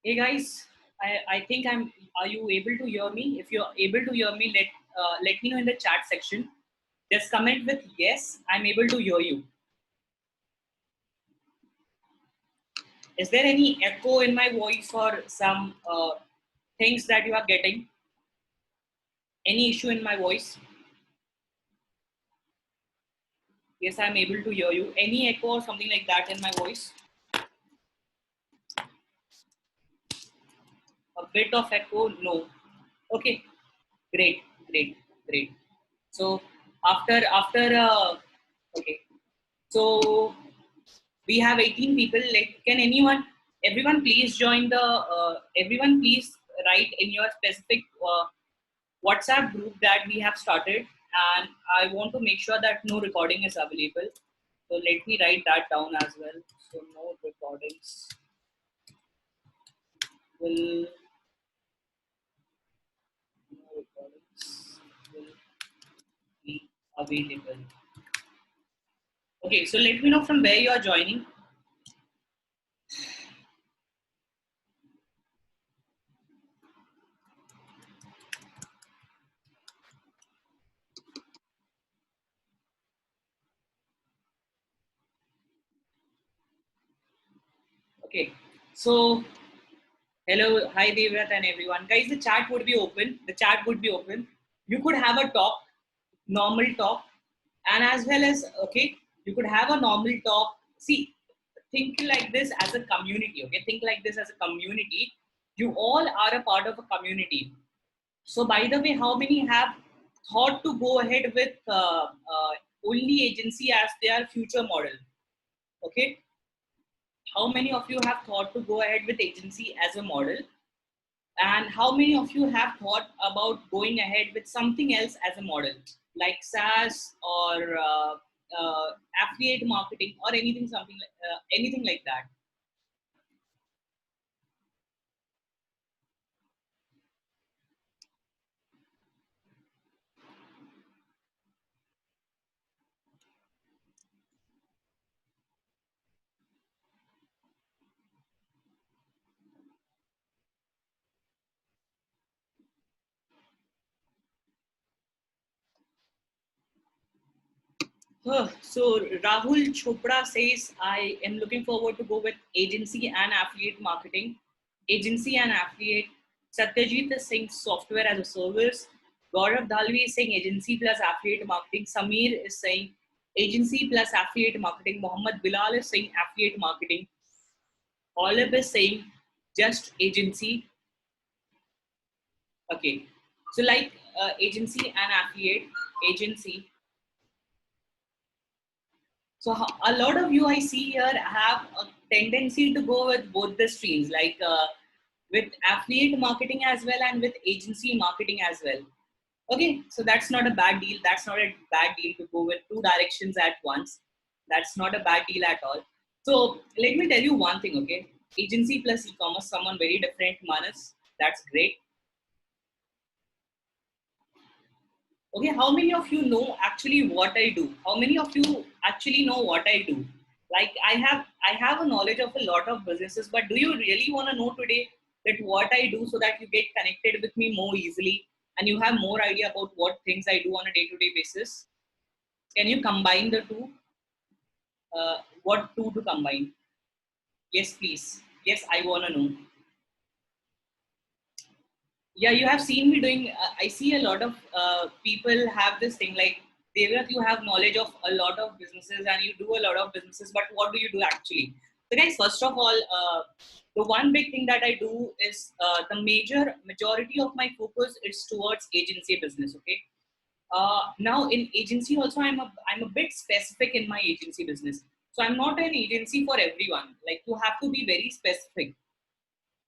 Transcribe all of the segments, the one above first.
Hey guys, I think I'm. Are you able to hear me? If you're able to hear me, let me know in the chat section. Just comment with yes. I'm able to hear you. Is there any echo in my voice or some things that you are getting? Any issue in my voice? Yes, I'm able to hear you. Any echo or something like that in my voice? A bit of echo? No. Okay. Great. Great. Great. So after okay. So we have 18 people. Like, can everyone please join everyone please write in your specific WhatsApp group that we have started, and I want to make sure that no recording is available. So let me write that down as well. So no recordings will no recordings will be available. Okay, so let me know from where you are joining. Okay, so hello, hi Devrat and everyone. Guys, the chat would be open. The chat would be open. You could have a talk, normal talk, and as well as, okay, you could have a normal talk. See, think like this as a community, okay? Think like this as a community. You all are a part of a community. So, by the way, how many have thought to go ahead with only agency as their future model? Okay, how many of you have thought to go ahead with agency as a model? And how many of you have thought about going ahead with something else as a model, like SaaS or affiliate marketing or anything like that? So Rahul Chopra says, I am looking forward to go with agency and affiliate marketing. Agency and affiliate. Satyajit is saying software as a service. Gaurav Dalvi is saying agency plus affiliate marketing. Samir is saying agency plus affiliate marketing. Mohammed Bilal is saying affiliate marketing. Olive is saying just agency. Okay. So like agency and affiliate, agency. So a lot of you I see here have a tendency to go with both the streams, like with affiliate marketing as well and with agency marketing as well. Okay, so that's not a bad deal. That's not a bad deal to go with two directions at once. That's not a bad deal at all. So let me tell you one thing, okay? Agency plus e-commerce, someone very different, Manas. That's great. Okay, how many of you know actually what I do? How many of you actually know what I do? Like I have a knowledge of a lot of businesses, but do you really want to know today that what I do so that you get connected with me more easily and you have more idea about what things I do on a day-to-day basis? Can you combine the two? What two to combine? Yes, please. Yes, I want to know. Yeah, you have seen me doing. I see a lot of people have this thing like Devrat, you have knowledge of a lot of businesses and you do a lot of businesses, but what do you do actually? So guys, first of all, the one big thing that I do is the majority of my focus is towards agency business. Okay, now in agency also I'm a bit specific in my agency business. So I'm not an agency for everyone. Like, you have to be very specific.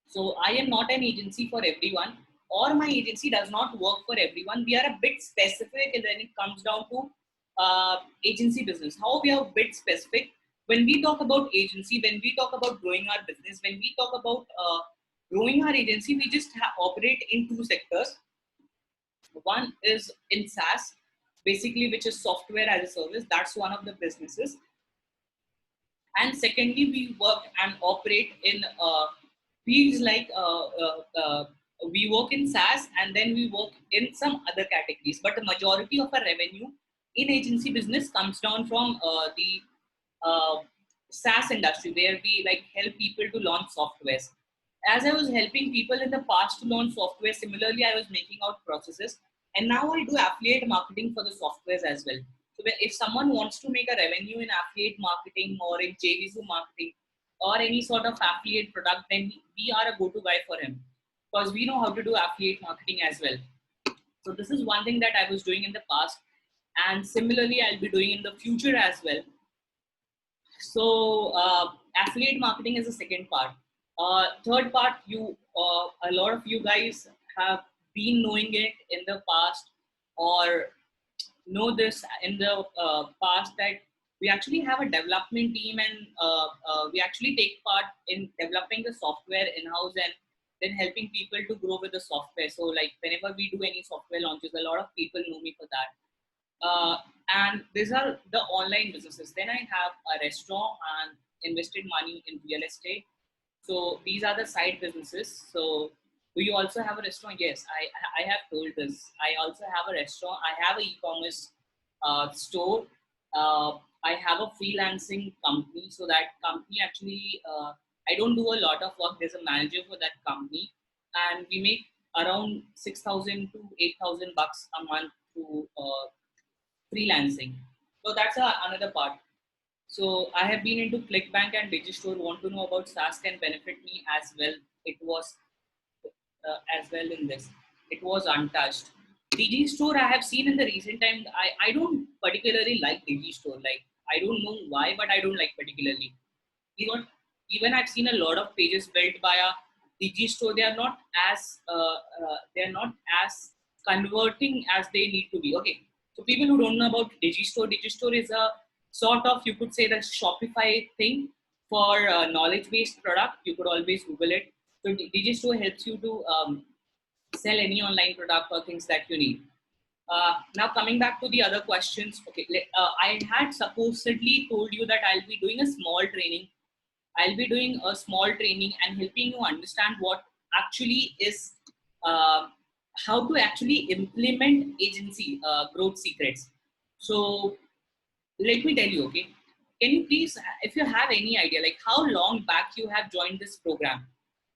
So I am not an agency for everyone, or my agency does not work for everyone. We are a bit specific when it comes down to agency business. How we are a bit specific when we talk about agency, when we talk about growing our business, when we talk about growing our agency, we just operate in two sectors. One is in SaaS, basically, which is software as a service. That's one of the businesses. And secondly, we work and operate in feels like we work in SaaS and then we work in some other categories. But the majority of our revenue in agency business comes down from the uh, SaaS industry, where we like help people to launch softwares. As I was helping people in the past to launch software, similarly I was making out processes, and now I do affiliate marketing for the softwares as well. So if someone wants to make a revenue in affiliate marketing or in JVZoo marketing or any sort of affiliate product, then we are a go-to guy for him because we know how to do affiliate marketing as well. So this is one thing that I was doing in the past, and similarly I'll be doing in the future as well. So affiliate marketing is the second part. Third part, a lot of you guys have been knowing it in the past, or know this in the past, that we actually have a development team, and we actually take part in developing the software in-house and then helping people to grow with the software. So like whenever we do any software launches, a lot of people know me for that. And these are the online businesses. Then I have a restaurant and invested money in real estate. So these are the side businesses. So do you also have a restaurant? Yes, I have told this. I also have a restaurant. I have an e-commerce store. I have a freelancing company. So that company actually, I don't do a lot of work. There's a manager for that company, and we make around 6,000 to 8,000 bucks a month through freelancing. So that's another part. So I have been into ClickBank and Digistore. Want to know about SaaS can benefit me as well. It was as well in this. It was untouched. Digistore I have seen in the recent time. I don't particularly like Digistore. Like I don't know why, but I don't like particularly. Even even I've seen a lot of pages built by a Digistore. They are not as converting as they need to be. Okay, so people who don't know about Digistore is a sort of, you could say, the Shopify thing for knowledge-based product. You could always Google it. So Digistore helps you to sell any online product or things that you need. Now coming back to the other questions. Okay, I had supposedly told you that I'll be doing a small training. I'll be doing a small training and helping you understand what actually is, uh, how to actually implement agency growth secrets. So let me tell you, okay? Can you please, if you have any idea, like how long back you have joined this program?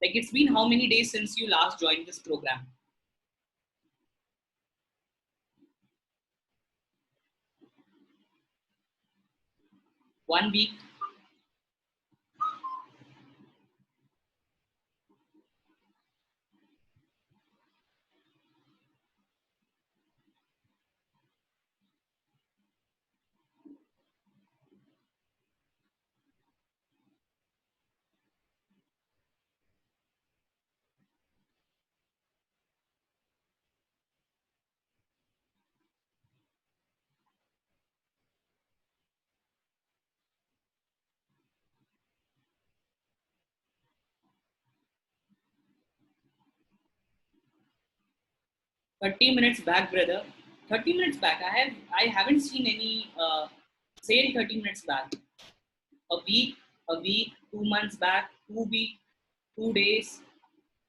Like it's been how many days since you last joined this program? 1 week? 30 minutes back, brother. 30 minutes back. I haven't seen any sale 30 minutes back. A week, 2 months back, 2 week, 2 days,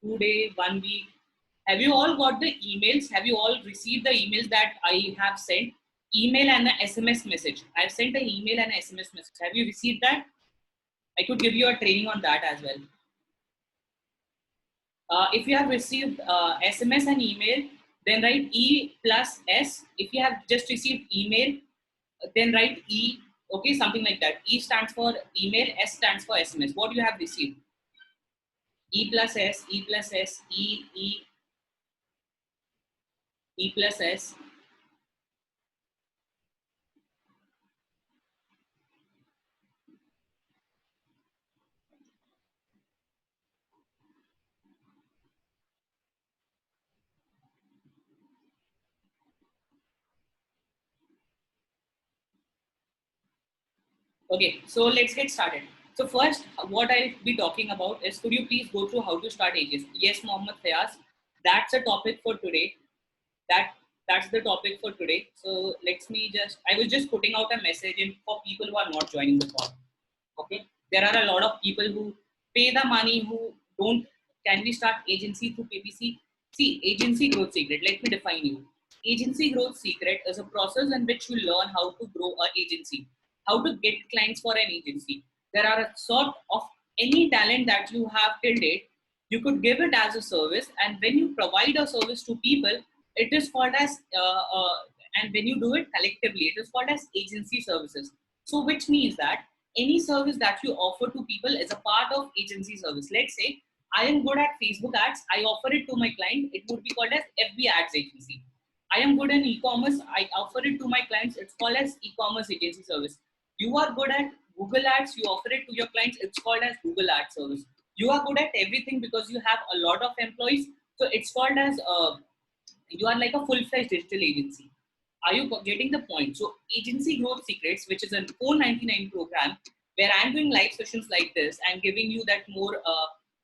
2 day, 1 week. Have you all got the emails? Have you all received the emails that I have sent? Email and an SMS message. I've sent an email and an SMS message. Have you received that? I could give you a training on that as well. If you have received SMS and email, then write E plus S. If you have just received email, then write E. Okay, something like that. E stands for email, S stands for SMS. What you have received? E plus S, E plus S, E plus S. Okay, so let's get started. So first, what I'll be talking about is, could you please go through how to start ages? Yes, Mohammed Fayaz. That's a topic for today. That that's the topic for today. So let me just. I was just putting out a message in for people who are not joining the call. Okay, there are a lot of people who pay the money, who don't, can we start agency through PPC? See, agency growth secret, let me define you. Agency growth secret is a process in which you learn how to grow an agency, how to get clients for an agency. There are a sort of any talent that you have till date, you could give it as a service, and when you provide a service to people, it is called as and when you do it collectively, it is called as agency services. So which means that any service that you offer to people is a part of agency service. Let's say I am good at Facebook ads, I offer it to my client, it would be called as FB ads agency. I am good in e-commerce, I offer it to my clients, it's called as e-commerce agency service. You are good at Google ads, you offer it to your clients, it's called as Google ads service. You are good at everything because you have a lot of employees, so it's called as you are like a full-fledged digital agency. Are you getting the point? So agency growth secrets, which is a 499 program where I'm doing live sessions like this and giving you that more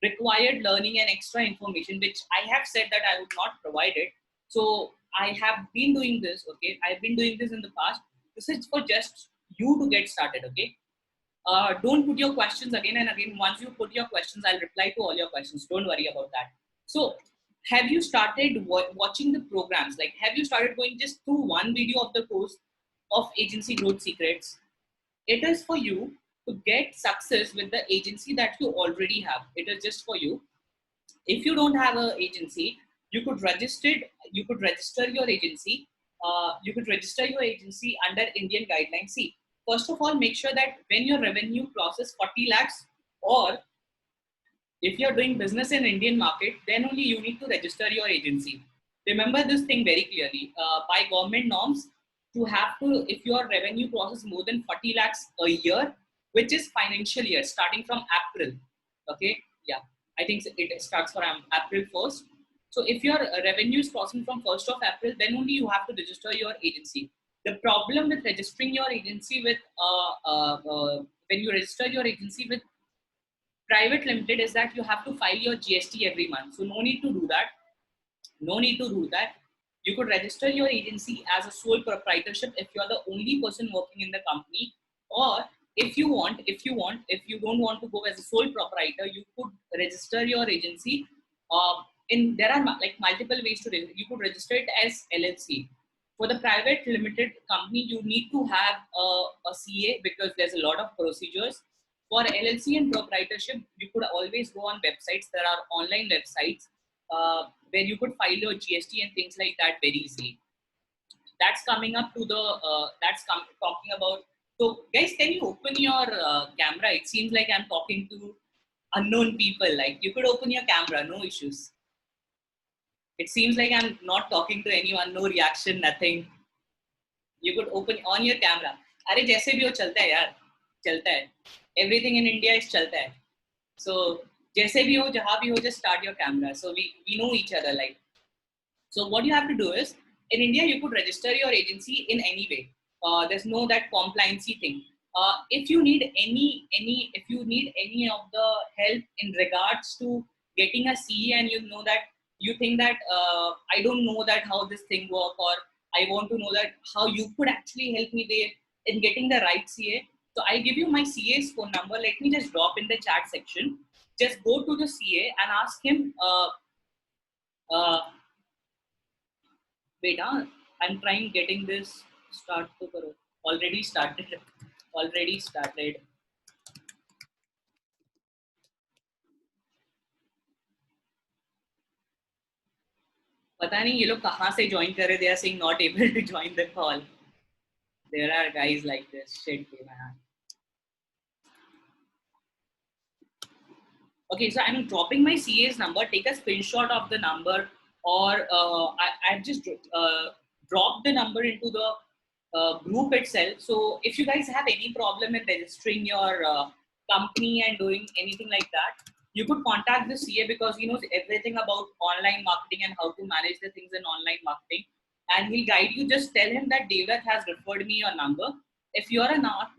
required learning and extra information, which I have said that I would not provide it. So I have been doing this, okay? I've been doing this in the past. This is for just you to get started, okay? Don't put your questions again and again. Once you put your questions, I'll reply to all your questions. Don't worry about that. So have you started watching the programs? Like, have you started going just through one video of the course of agency growth secrets? It is for you to get success with the agency that you already have. It is just for you. If you don't have an agency, you could register your agency. You could register your agency under Indian guidelines. See, first of all, make sure that when your revenue crosses 40 lakhs, or if you're doing business in Indian market, then only you need to register your agency. Remember this thing very clearly. By government norms, to have to, if your revenue crosses more than 40 lakhs a year, which is financial year starting from April. Okay, yeah, I think it starts from April 1st. So if your revenue is crossing from 1st of April, then only you have to register your agency. The problem with registering your agency with when you register your agency with private limited is that you have to file your GST every month. So no need to do that. No need to do that. You could register your agency as a sole proprietorship if you are the only person working in the company, or if you don't want to go as a sole proprietor, you could register your agency. There are like multiple ways to register. You could register it as LLC. For the private limited company, you need to have a CA because there's a lot of procedures. For LLC and proprietorship, you could always go on websites. There are online websites where you could file your GST and things like that very easily. That's coming up to the, talking about. So guys, can you open your camera? It seems like I'm talking to unknown people. Like, you could open your camera, no issues. It seems like I'm not talking to anyone, no reaction, nothing. You could open on your camera. अरे जैसे भी हो चलता है यार, चलता है. Everything in India is चलता है. So जैसे भी हो, जहाँ भी हो, just start your camera. So we know each other, like. So what you have to do is, in India, you could register your agency in any way. There's no that compliancy thing. If you need any of the help in regards to getting a CA, and you think that I don't know that how this thing work, or I want to know that how you could actually help me there in getting the right CA. So I give you my CA's phone number. Let me just drop in the chat section. Just go to the CA and ask him. Wait, I'm trying getting this start to karo. Already started. Already started. पता नहीं ये लोग कहाँ से join कर रहे. They are saying not able to join the call. There are guys like this. Shit, man. Okay, so I'm dropping my CA's number. Take a screenshot of the number, or I've just dropped the number into the group itself. So if you guys have any problem in registering your company and doing anything like that, you could contact the CA because he knows everything about online marketing and how to manage the things in online marketing, and he'll guide you. Just tell him that Devrat has referred me your number. If you are not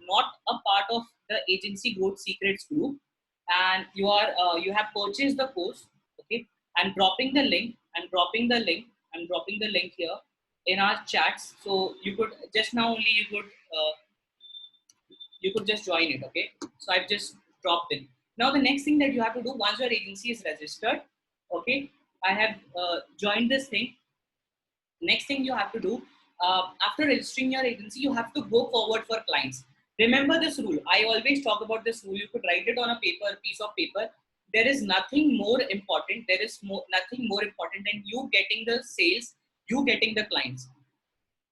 a part of the agency growth secrets group, and you have purchased the course, okay, I'm dropping the link. I'm dropping the link here in our chats. So you could just now only you could just join it. Okay, so I've just dropped in. Now the next thing that you have to do once your agency is registered, okay, I have joined this thing. Next thing you have to do, after registering your agency, you have to go forward for clients. Remember this rule. I always talk about this rule. You could write it on a piece of paper. There is nothing more important. Nothing more important than you getting the sales, you getting the clients.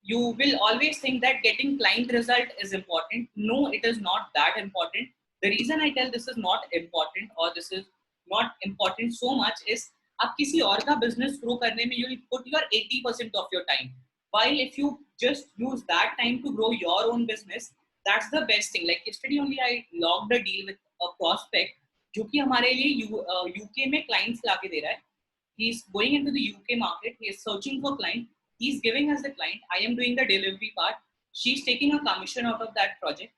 You will always think that getting client result is important. No, it is not that important. The reason I tell this is not important, or this is not important so much, is आप किसी और का business grow करने में you will put your 80% of your time, while if you just use that time to grow your own business, that's the best thing. Like yesterday only I logged a deal with a prospect जो कि हमारे लिए UK में clients लाके दे रहा है. He's going into the UK market. He is searching for client. He's giving us the client. I am doing the delivery part. She's taking a commission out of that project.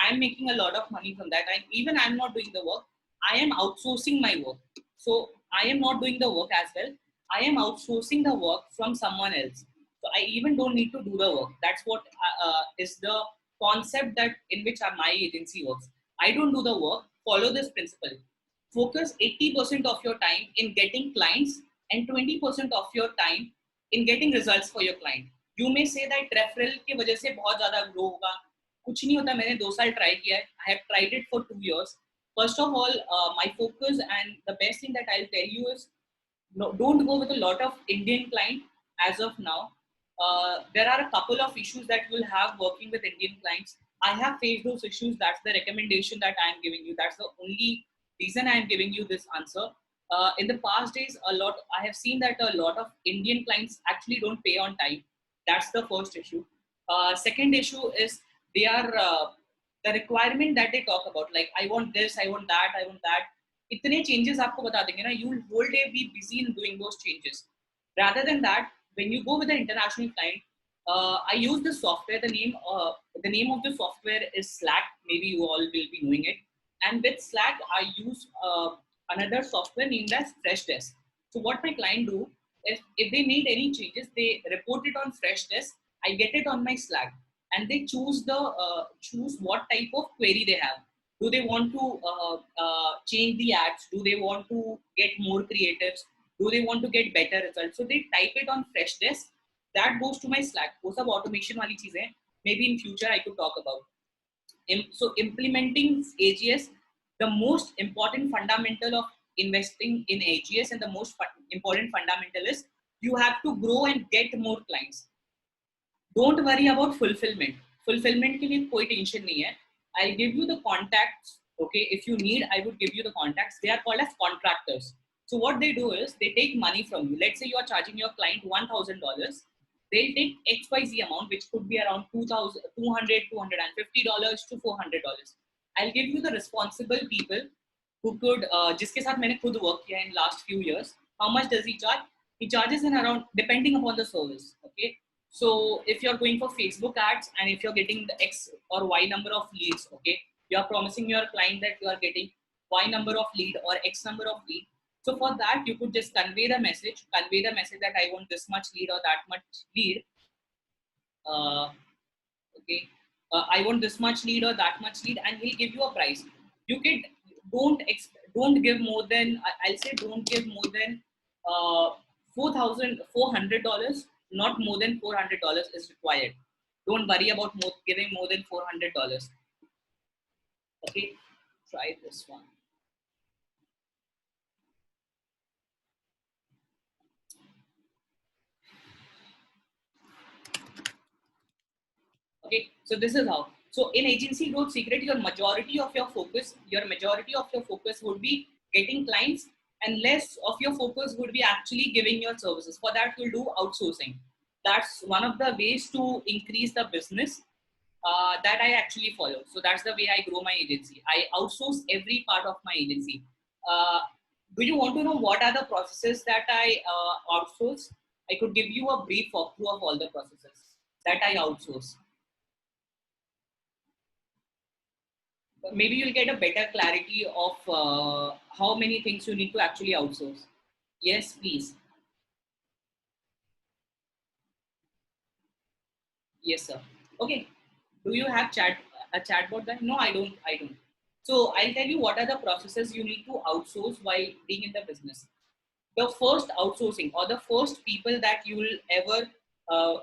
I'm making a lot of money from that. I'm not doing the work. I am outsourcing my work. So I am not doing the work as well. I am outsourcing the work from someone else. So I even don't need to do the work. That's what is the concept that in which my agency works. I don't do the work. Follow this principle. Focus 80% of your time in getting clients and 20% of your time in getting results for your client. You may say that referral की वजह से बहुत ज़्यादा grow होगा. कुछ नहीं होता. मैंने 2 साल try किया है. I have tried it for 2 years. First of all, my focus and the best thing that I'll tell you is, no, don't go with a lot of Indian client as of now. There are a couple of issues that you'll have working with Indian clients. I have faced those issues. That's the recommendation that I am giving you. That's the only reason I am giving you this answer. In the past days, I have seen that a lot of Indian clients actually don't pay on time. That's the first issue. Second issue is they are the requirement that they talk about. Like I want this, I want that, I want that. इतने changes आपको बता देंगे ना, you will whole day be busy in doing those changes. Rather than that, when you go with an international client, I use the software. The name of the software is Slack. Maybe you all will be knowing it. And with Slack, I use another software named as Freshdesk. So what my client do is, if they need any changes, they report it on Freshdesk. I get it on my Slack, and they choose what type of query they have. Do they want to change the ads? Do they want to get more creatives? Do they want to get better results? So they type it on Freshdesk. That goes to my Slack. वो सब automation वाली चीजें maybe in future I could talk about. So implementing AGS, the most important fundamental of investing in AGS, and the most important fundamental is you have to grow and get more clients. Don't worry about fulfillment. Fulfillment के लिए कोई tension नहीं है. I'll give you the contacts. Okay, if you need, I would give you the contacts. They are called as contractors. So what they do is they take money from you. Let's say you are charging your client $1,000. They'll take XYZ amount, which could be around $250 to $400. I'll give you the responsible people who could, जिसके साथ मैंने खुद work किया in last few years. How much does he charge? He charges in around, depending upon the service. Okay. So if you're going for Facebook ads, and if you're getting the X or Y number of leads, okay, you're promising your client that you are getting Y number of lead or X number of lead. So for that, you could just convey the message that I want this much lead or that much lead. Okay, I want this much lead or that much lead, and he'll give you a price. You can don't give more than, I'll say don't give more than $400. Not more than $400 is required. Don't worry about giving more than $400. Okay, try this one. Okay, so this is how. So in agency growth secret, your majority of your focus would be getting clients, and less of your focus would be actually giving your services. For that, you'll do outsourcing. That's one of the ways to increase the business that I actually follow. So that's the way I grow my agency. I outsource every part of my agency. Do you want to know what are the processes that I outsource? I could give you a brief walkthrough of all the processes that I outsource. Maybe you'll get a better clarity of how many things you need to actually outsource. Yes, please. Yes, sir. Okay. Do you have a chatbot then? No, I don't. So I'll tell you what are the processes you need to outsource while being in the business. The first outsourcing or the first people that you will ever uh,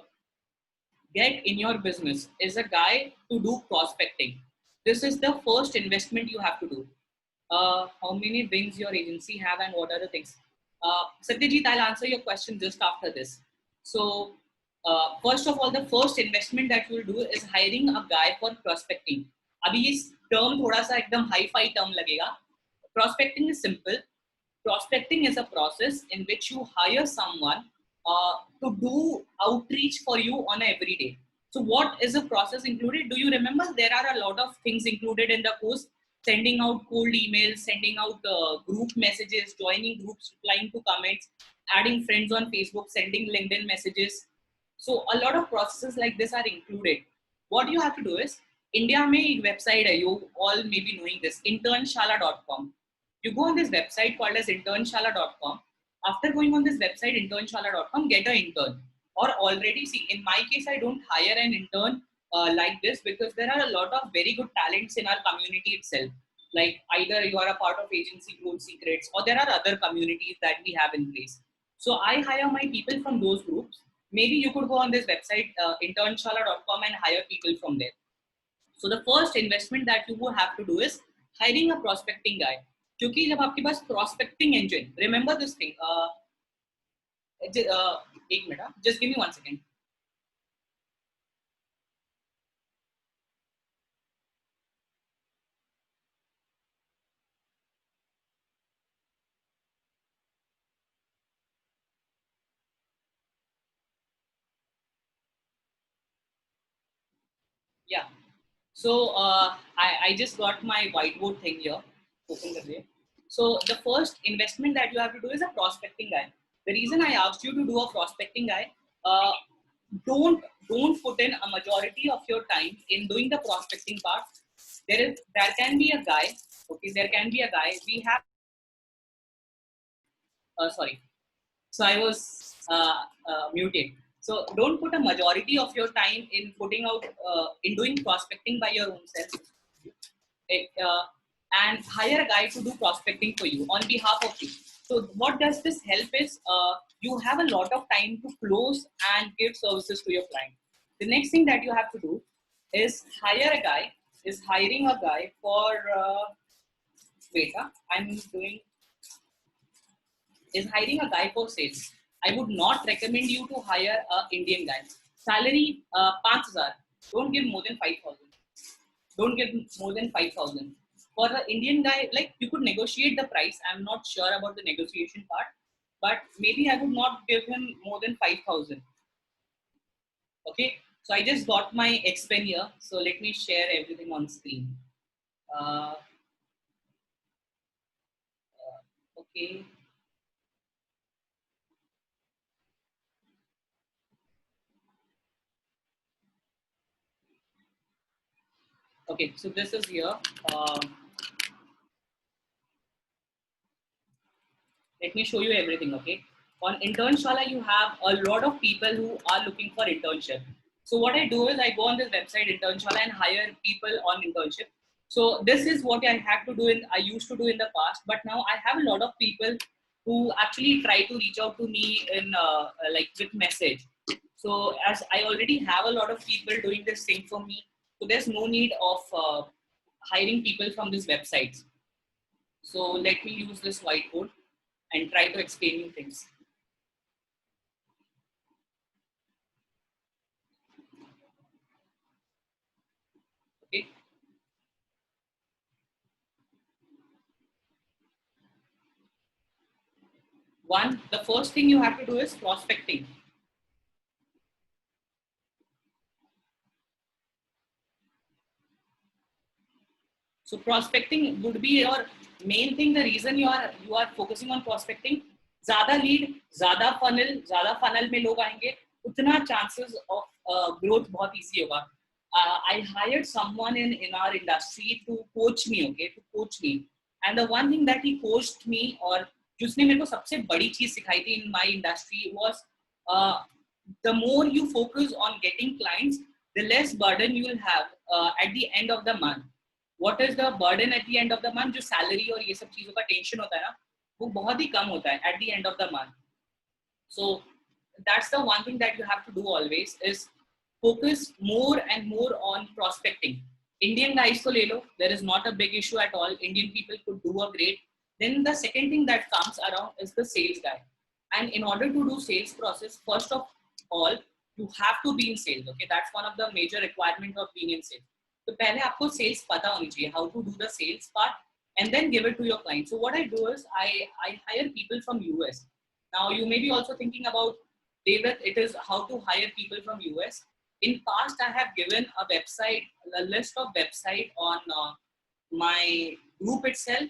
get in your business is a guy to do prospecting. This is the first investment you have to do. How many wings your agency have and what are the things? Satyajit, I'll answer your question just after this. So, first of all, the first investment that you will do is hiring a guy for prospecting. अभी ये term थोड़ा सा एकदम hi-fi term लगेगा. Prospecting is simple. Prospecting is a process in which you hire someone to do outreach for you on every day. So what is the process included? Do you remember there are a lot of things included in the course? Sending out cold emails, sending out group messages, joining groups, replying to comments, adding friends on Facebook, sending LinkedIn messages. So a lot of processes like this are included. What you have to do is, India में एक website है, you all may be knowing this, internshala.com. You go on this website called as internshala.com. After going on this website, internshala.com, get an intern. Or already, see, in my case, I don't hire an intern like this because there are a lot of very good talents in our community itself. Like either you are a part of agency Growth Secrets or there are other communities that we have in place. So I hire my people from those groups. Maybe you could go on this website, internshala.com, and hire people from there. So the first investment that you will have to do is hiring a prospecting guy. क्योंकि जब आपके पास prospecting engine, remember this thing. एक minute, just give me 1 second. Yeah. So I just got my whiteboard thing here. Open the way. So the first investment that you have to do is a prospecting guy. The reason I asked you to do a prospecting guy, uh, don't put in a majority of your time in doing the prospecting part. There can be a guy. Okay, there can be a guy. We have sorry. So I was muted. So don't put a majority of your time in putting out in doing prospecting by your own self. Uh, and hire a guy to do prospecting for you on behalf of you. So what does this help is you have a lot of time to close and give services to your client. The next thing that you have to do is hiring a guy for wait, I'm doing is hiring a guy for sales. I would not recommend you to hire an Indian guy. Salary 5,000. Don't give more than 5,000. Don't give more than 5,000. For an Indian guy, like you could negotiate the price. I'm not sure about the negotiation part, but maybe I would not give him more than 5,000. Okay. So I just got my Xpen here. So let me share everything on screen. Uh, okay. Okay. So this is here. Let me show you everything. Okay. On Internshala, you have a lot of people who are looking for internship. So what I do is I go on this website Internshala and hire people on internship. So this is what I used to do in the past, but now I have a lot of people who actually try to reach out to me in like with message. So as I already have a lot of people doing this thing for me, so there's no need of hiring people from these websites. So let me use this whiteboard and try to explain you things. Okay. One, the first thing you have to do is prospecting. So prospecting would be your main thing. The reason you are focusing on prospecting, ज़्यादा lead, ज़्यादा funnel में लोग आएंगे, उतना chances of growth बहुत easy होगा. I hired someone in our industry to coach me, okay, to coach me. And the one thing that he coached me और जिसने मेरे को सबसे बड़ी चीज सिखाई थी in my industry was the more you focus on getting clients, the less burden you will have at the end of the month. what is the burden at the end of the month, जो salary और ये सब चीजों का tension होता है ना, वो बहुत ही कम होता है at the end of the month. So that's the one thing that you have to do always is focus more and more on prospecting. Indian guys ko le lo, there is not a big issue at all. Indian people could do a great. Then the second thing that comes around is the sales guy. And in order to do sales process, first of all, you have to be in sales. Okay, that's one of the major requirements of being in sales. तो पहले आपको sales पता होनी चाहिए, how to do the sales part, and then give it to your client. So what I do is I hire people from US. Now you may be also thinking about, David, it is how to hire people from US. In past, I have given a website, a list of website on my group itself.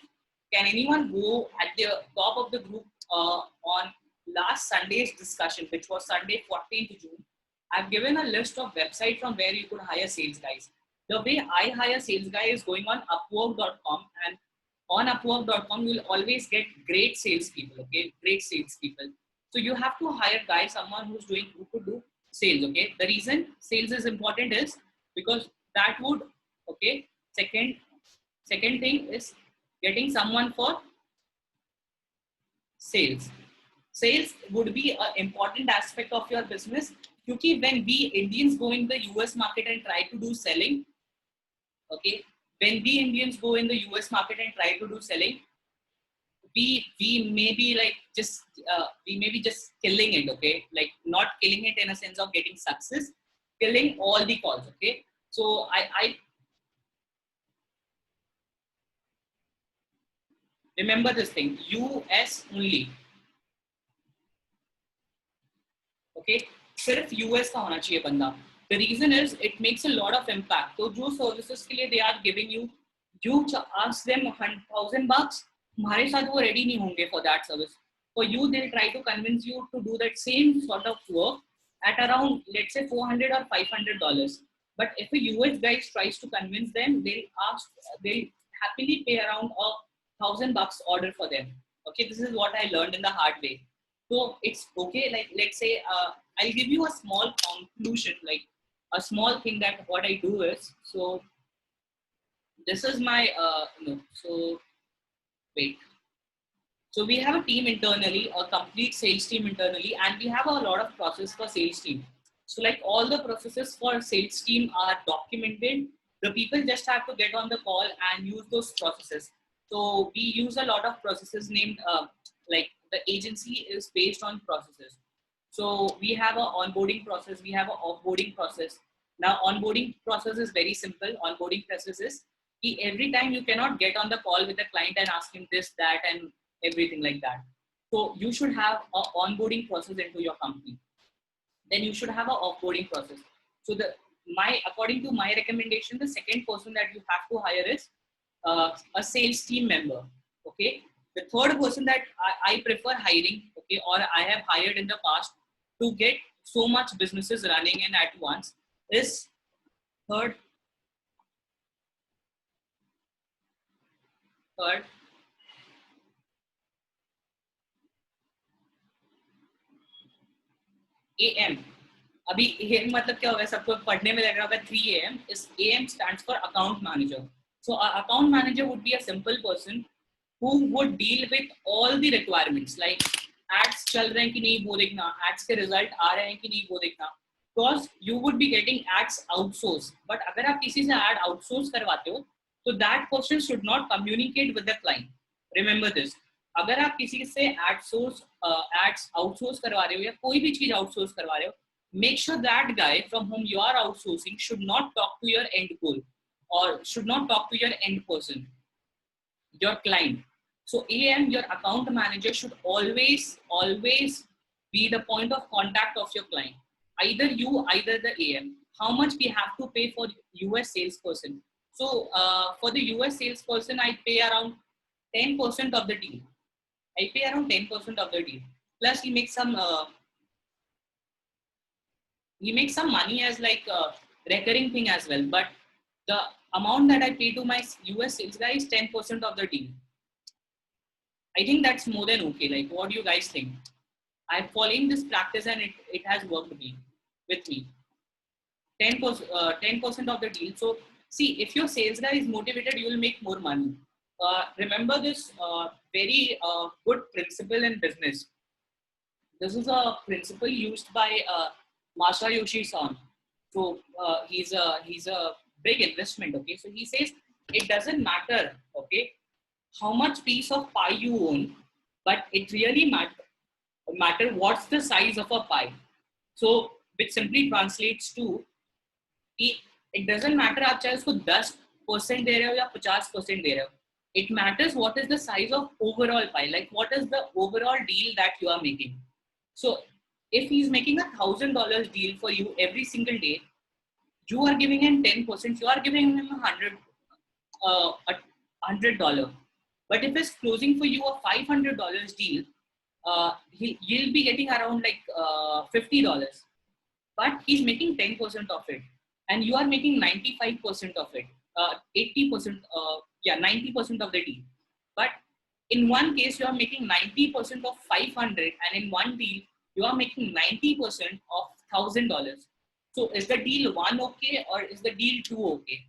Can anyone go at the top of the group on last Sunday's discussion, which was Sunday 14th June? I've given a list of websites from where you could hire sales guys. The way I hire sales guy is going on Upwork.com, and on Upwork.com you will always get great salespeople. Okay, great salespeople. So you have to hire guys, someone who could do sales. Okay, the reason sales is important is because that would, okay, second thing is getting someone for sales. Sales would be an important aspect of your business, because when we Indians go in the US market and try to do selling, okay, when we Indians go in the US market and try to do selling, we may be like just we may be just killing it, okay, like not killing it in a sense of getting success, killing all the calls. Okay, so I remember this thing, US only. Okay, सिर्फ US का होना चाहिए बंदा. The reason is it makes a lot of impact. तो जो services के लिए they are giving you, you ask them $1,000, तुम्हारे साथ वो ready नहीं होंगे for that service. For you, they'll try to convince you to do that same sort of work at around, let's say, $400 or $500. But if a US guy tries to convince them, they'll happily pay around $1,000 order for them. Okay, this is what I learned in the hard way. So it's okay. Like, let's say, I'll give you a small conclusion, like a small thing that what I do is, so this is my, no, so wait. So we have a team internally, a complete sales team internally, and we have a lot of process for sales team. So like all the processes for sales team are documented. The people just have to get on the call and use those processes. So we use a lot of processes named, like the agency is based on processes. So we have an onboarding process, we have an offboarding process. Now onboarding process is very simple. Onboarding process is every time you cannot get on the call with the client and ask him this, that, and everything like that. So you should have an onboarding process into your company. Then you should have an offboarding process. So according to my recommendation, the second person that you have to hire is a sales team member. Okay. The third person that I prefer hiring, okay, or I have hired in the past to get so much businesses running in at once is third AM. अभी AM मतलब क्या होगा, सबको पढ़ने में लग रहा होगा 3 AM. Is AM stands for account manager. So an account manager would be a simple person who would deal with all the requirements, like ads चल रहे हैं कि नहीं वो देखना, ads के result आ रहे हैं कि नहीं वो देखना. Because you would be getting ads outsourced. But अगर आप किसी से ad outsource करवाते हो, तो that person should not communicate with the client. Remember this. अगर आप किसी से ads outsource करवा रहे हो या कोई भी चीज outsource करवा रहे हो, make sure that guy from whom you are outsourcing should not talk to your end goal or should not talk to your end person, your client. So AM, your account manager, should always be the point of contact of your client. Either you, either the AM. How much we have to pay for US salesperson? So for the US salesperson, I pay around 10% of the deal. I pay around 10% of the deal. Plus he makes some money as like a recurring thing as well. But the amount that I pay to my US sales guy is 10% of the deal. I think that's more than okay. Like, what do you guys think? I'm following this practice and it has worked with me. 10% of the deal. So see, if your sales guy is motivated, you will make more money. Remember this very good principle in business. This is a principle used by Masayoshi Son. So he's a big investment. Okay, so he says it doesn't matter. Okay, how much piece of pie you own, but it really matter what's the size of a pie. So which simply translates to कि it doesn't matter आप चाहे उसको 10% दे रहे हो या 50% दे रहे हो. It matters what is the size of overall pie. Like what is the overall deal that you are making. So if he's making $1,000 deal for you every single day, you are giving him 10%. You are giving him $100. But if he's closing for you a $500 deal, he'll be getting around like $50. But he's making 10% of it, and you are making 95% of it, 80%, 90% of the deal. But in one case, you are making 90% of 500, and in one deal, you are making 90% of $1,000. So is the deal one okay, or is the deal two okay?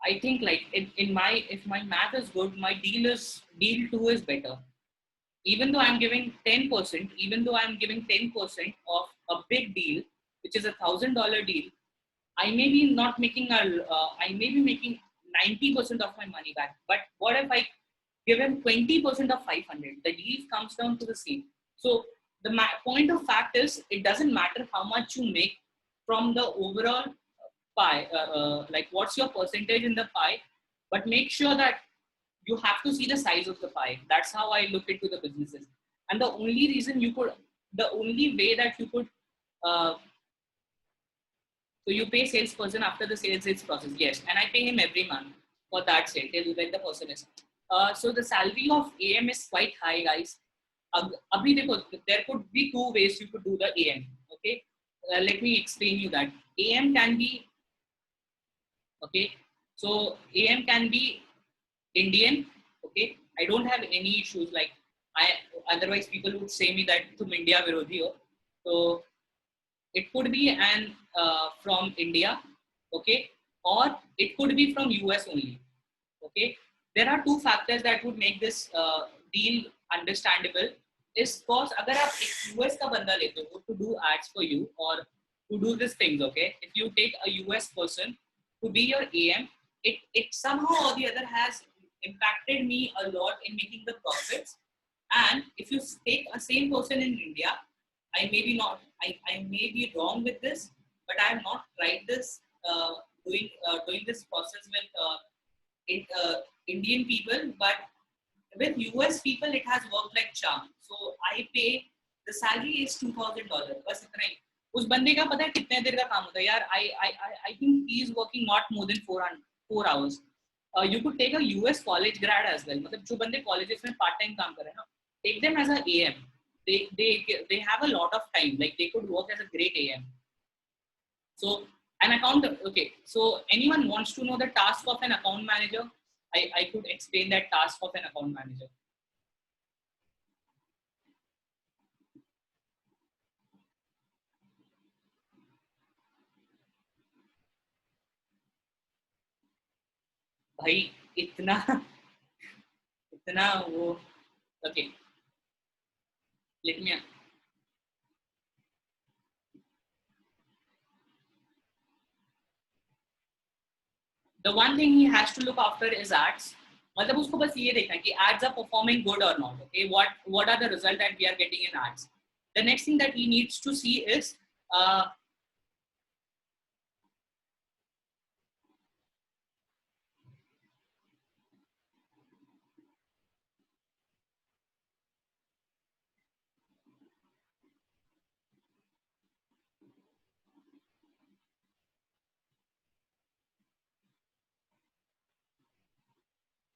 I think like if my math is good, my deal two is better. Even though I'm giving 10%, even though I'm giving 10% of a big deal, which is $1,000 deal, I may be not making I may be making 90% of my money back. But what if I give him 20% of 500? The deal comes down to the same. So the point of fact is, it doesn't matter how much you make from the overall pie, like what's your percentage in the pie, but make sure that you have to see the size of the pie. That's how I look into the businesses. And the only way that you could, so you pay salesperson after the sales process, yes, and I pay him every month for that sale till when the person is. So the salary of AM is quite high, guys. There could be two ways you could do the AM. Okay, let me explain you that. AM can be, okay, so AM can be Indian. Okay, I don't have any issues. Like otherwise people would say me that tum India virodhi ho. So it could be an from India, okay, or it could be from US only. Okay, there are two factors that would make this deal understandable. Is cause अगर आप एक US का बंदा लेते हो to do ads for you or to do these things, okay, if you take a US person to be your AM, it somehow or the other has impacted me a lot in making the profits. And if you take a same person in India, I may be not, I may be wrong with this, but I have not tried this doing this process with Indian people, but with US people it has worked like charm. So I pay, the salary is $2,000. बस इतना ही. उस बंदे का पता है कितने देर का काम होता है यार. I think he is working not more than 4 hours. You could take a US college grad as well. मतलब जो बंदे colleges में part time काम कर रहे हैं ना, take them as a AM. They have a lot of time. Like they could work as a great AM. So an account. Okay. So anyone wants to know the task of an account manager? I could explain that task of an account manager. भाई इतना इतना वो. Okay. Let me. The one thing he has to look after is ads. मतलब उसको बस ये देखना कि ads are performing good or not. Okay, what are the result that we are getting in ads? The next thing that he needs to see is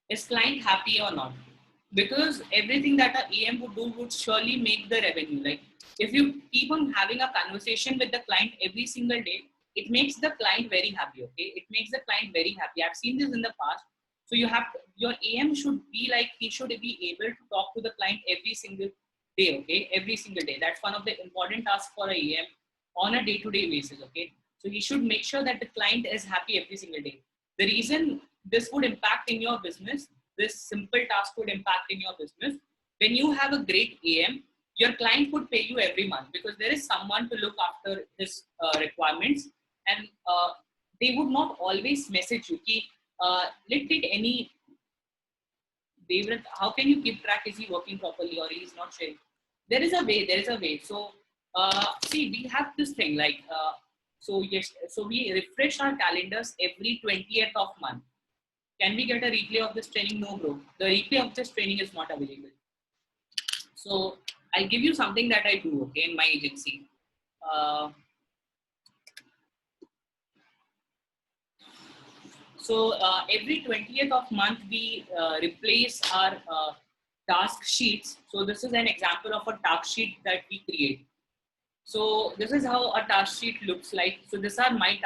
is client happy or not? Because everything that a AM would do would surely make the revenue. Like if you keep on having a conversation with the client every single day, it makes the client very happy. Okay, it makes the client very happy. I've seen this in the past. So you have to, your AM should be like, he should be able to talk to the client every single day. Okay, every single day. That's one of the important tasks for a AM on a day-to-day basis. Okay, So he should make sure that the client is happy every single day. The reason this would impact in your business, this simple task would impact in your business. When you have a great AM, your client would pay you every month because there is someone to look after his requirements, and they would not always message you. Ki, let's take any Devrat, how can you keep track? Is he working properly or he's not sharing? There is a way. There is a way. So see, we have this thing like so yes. So we refresh our calendars every 20th of month. Can we get a replay of this training? No, bro. The replay of this training is not available. So I'll give you something that I do. Okay, in my agency. So every 20th of month, we replace our task sheets. So this is an example of a task sheet that we create. So this is how a task sheet looks like. So these are my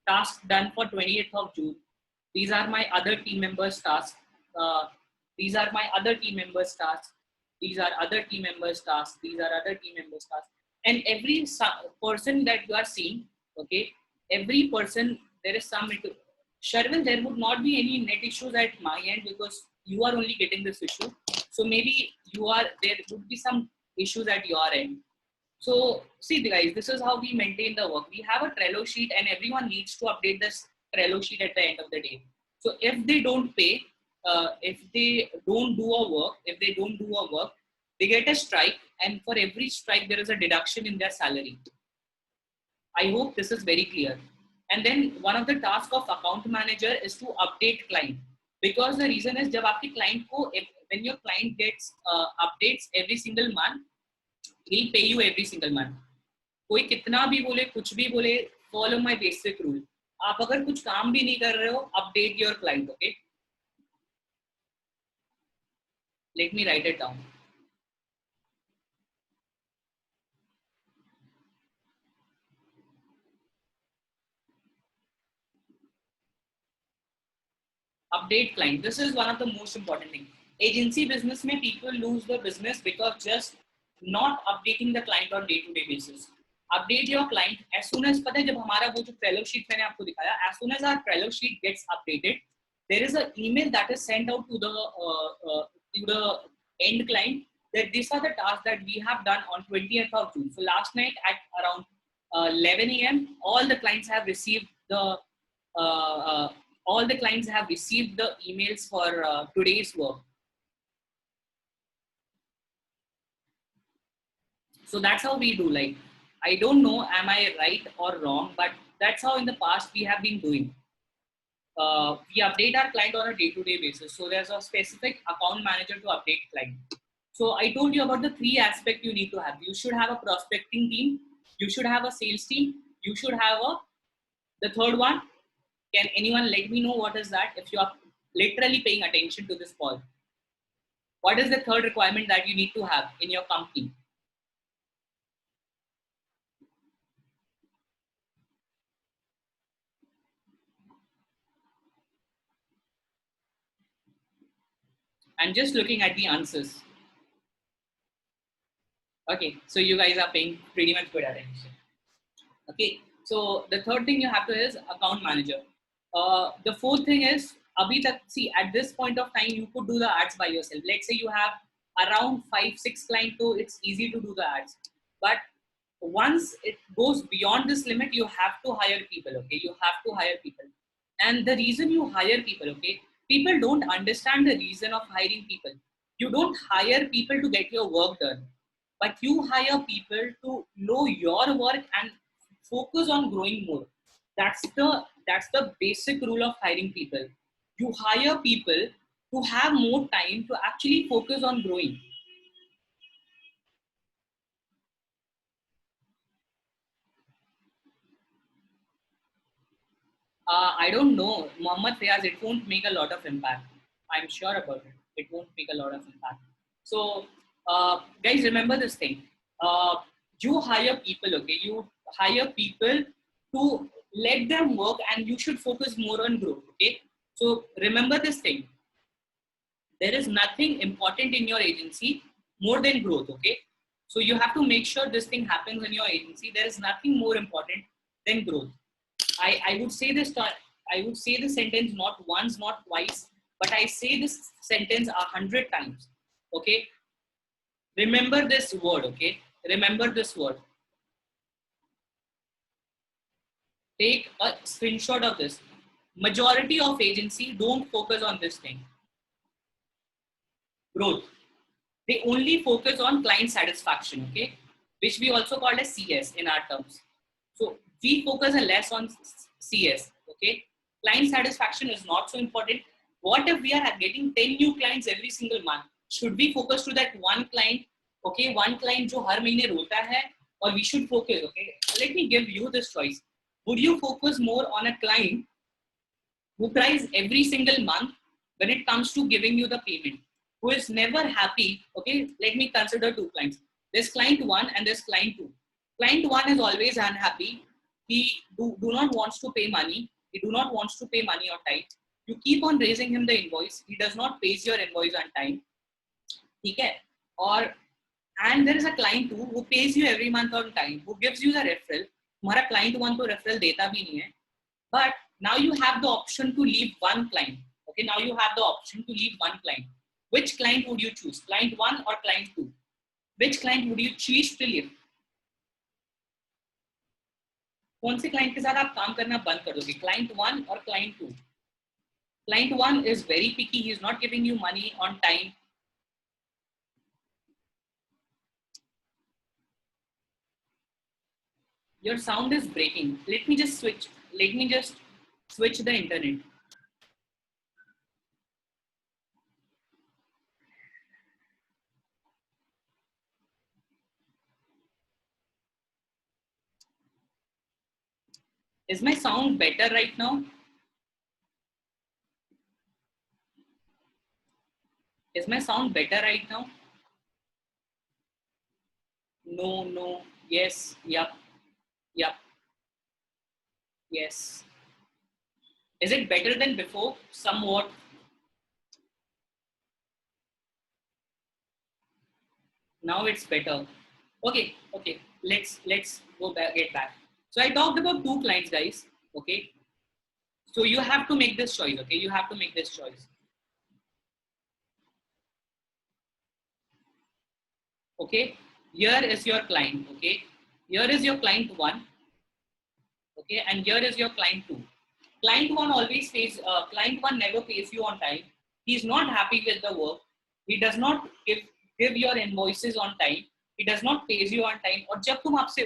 tasks done for 28th of June. These are my other team members' tasks. These are my other team members' tasks. These are other team members' tasks. These are other team members' tasks. And every person that you are seeing, okay, every person, there is some, Sharvin, there would not be any net issues at my end because you are only getting this issue. So maybe there would be some issues at your end. So see guys, this is how we maintain the work. We have a Trello sheet and everyone needs to update this Trello sheet at the end of the day. So if they don't pay, if they don't do a work, they get a strike, and for every strike there is a deduction in their salary. I hope this is very clear. And then one of the tasks of account manager is to update client, because the reason is जब आपके client को, when your client gets updates every single month, he'll pay you every single month. कोई कितना भी बोले, कुछ भी बोले, follow my basic rule. आप अगर कुछ काम भी नहीं कर रहे हो, update your client, okay? Let me write it down. Update client. This is one of the most important things. Agency business में people lose the business because just not updating the client on day-to-day basis. Update your client as soon as, पता है जब हमारा वो जो Trello sheet मैंने आपको दिखाया, as soon as our Trello sheet gets updated, there is an email that is sent out to the end client that these are the tasks that we have done on 20th of June. So last night at around 11 a.m., all the clients have received the emails for today's work. So that's how we do. Like, I don't know, am I right or wrong, but that's how in the past we have been doing. We update our client on a day-to-day basis. So there's a specific account manager to update client. So I told you about the 3 aspects you need to have. You should have a prospecting team. You should have a sales team. You should have the third one. Can anyone let me know what is that if you are literally paying attention to this call? What is the third requirement that you need to have in your company? I'm just looking at the answers. Okay, so you guys are paying pretty much good attention. Okay, so the third thing you have to is account manager. The fourth thing is, abhi tak, see, at this point of time, you could do the ads by yourself. Let's say you have around 5-6 clients, so it's easy to do the ads. But once it goes beyond this limit, you have to hire people, okay? You have to hire people. And the reason you hire people, okay? People don't understand the reason of hiring people. You don't hire people to get your work done, but you hire people to know your work and focus on growing more. That's the basic rule of hiring people. You hire people to have more time to actually focus on growing. I don't know, Muhammad Fayaz, it won't make a lot of impact. I'm sure about it. It won't make a lot of impact. So, guys, remember this thing. You hire people, okay? You hire people to let them work, and you should focus more on growth, okay? So, remember this thing. There is nothing important in your agency more than growth, okay? So, you have to make sure this thing happens in your agency. There is nothing more important then growth. I would say this. I would say this sentence not once, not twice, but I say this sentence 100 times. Okay. Remember this word. Okay. Remember this word. Take a screenshot of this. Majority of agency don't focus on this thing. Growth. They only focus on client satisfaction, okay, which we also call as CS in our terms. So we focus a less on CS, okay. Client satisfaction is not so important. What if we are getting 10 new clients every single month? Should we focus to that one client, okay, one client जो हर महीने रोता है, or we should focus, okay? Let me give you this choice. Would you focus more on a client who cries every single month when it comes to giving you the payment, who is never happy? Okay, let me consider two clients. There's client one and there's client two. Client one is always unhappy. He do not wants to pay money. He do not wants to pay money on time. You keep on raising him the invoice. He does not pay your invoice on time. Okay? Or and there is a client two who pays you every month on time, who gives you the referral. तुम्हारा client one तो referral देता भी नहीं है. But now you have the option to leave one client. Okay, now you have the option to leave one client. Which client would you choose? Client one or client two? Which client would you choose to leave? कौन से client के साथ आप काम करना बंद कर दोगे? Client one or client two? Client one is very picky. He is not giving you money on time. Your sound is breaking. Let me just switch the internet. Is my sound better right now? Is my sound better right now? No, yes, yup, yes. Is it better than before? Somewhat. Now it's better. Okay. Let's go back, get back. So I talked about two clients, guys. Okay. So you have to make this choice. Okay. You have to make this choice. Okay. Here is your client. Okay. Here is your client one. Okay. And here is your client two. Client one always pays. Client one never pays you on time. He's not happy with the work. He does not give your invoices on time. He does not pay you on time. Or जब तुम आपसे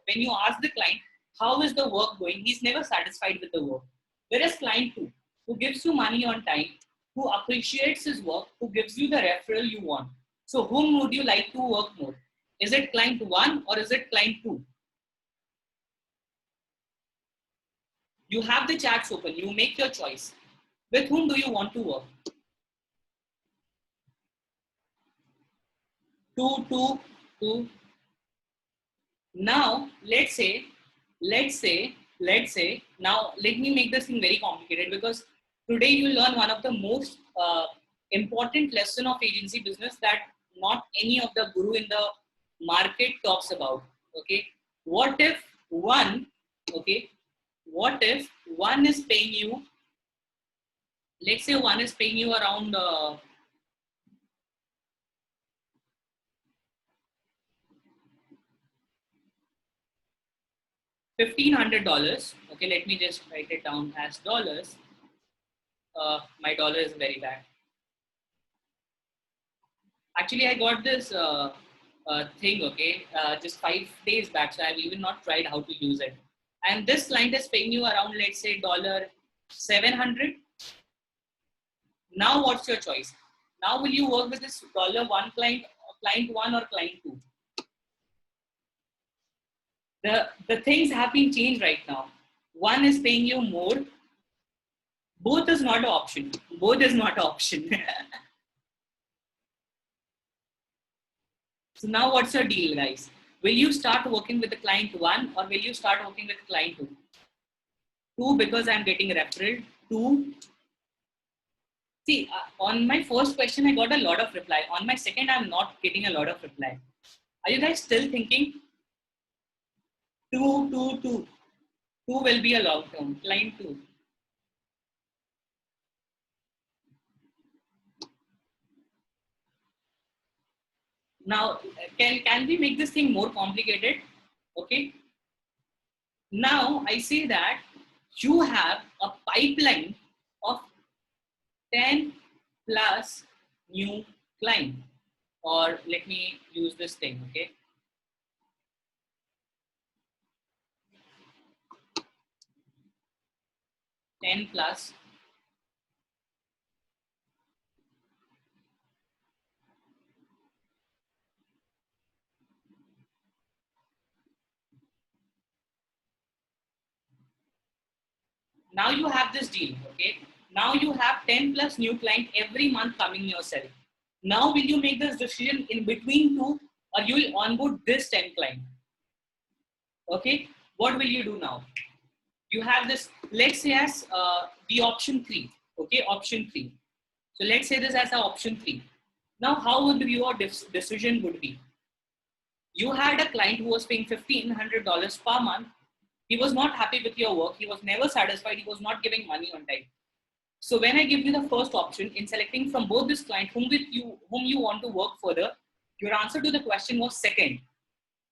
when you ask the client how is the work going, he's never satisfied with the work. Whereas client two, who gives you money on time, who appreciates his work, who gives you the referral you want. So whom would you like to work more? Is it client one or is it client two? You have the chats open. You make your choice. With whom do you want to work? Two. Now, let's say, now let me make this thing very complicated, because today you learn one of the most important lesson of agency business that not any of the guru in the market talks about. Okay. What if one is paying you, let's say one is paying you around $1,500. Okay, let me just write it down as dollars. My dollar is very bad. Actually, I got this thing, okay, just 5 days back, so I've even not tried how to use it. And this client is paying you around, let's say, $700. Now, what's your choice? Now, will you work with this $1 client, client one, or client two? The things have been changed right now. One is paying you more. Both is not an option. Both is not an option. So now what's your deal, guys? Will you start working with the client one, or will you start working with client two? Two, because I'm getting referral. Two. See, on my first question, I got a lot of reply. On my second, I'm not getting a lot of reply. Are you guys still thinking? Two. Two will be a long term. Client two. Now, can we make this thing more complicated? Okay. Now I say that you have a pipeline of 10 plus new client, or let me use this thing. Okay. 10 plus now you have this deal. Okay. Now you have 10 plus new client every month coming yourself. Now will you make this decision in between two, or you will onboard this 10 client? Okay. What will you do now? You have this, let's say as the option three. Okay. Option three. So let's say this as a option three. Now how would your decision would be? You had a client who was paying $1,500 per month. He was not happy with your work. He was never satisfied. He was not giving money on time. So when I give you the first option in selecting from both this client whom you want to work further, your answer to the question was second.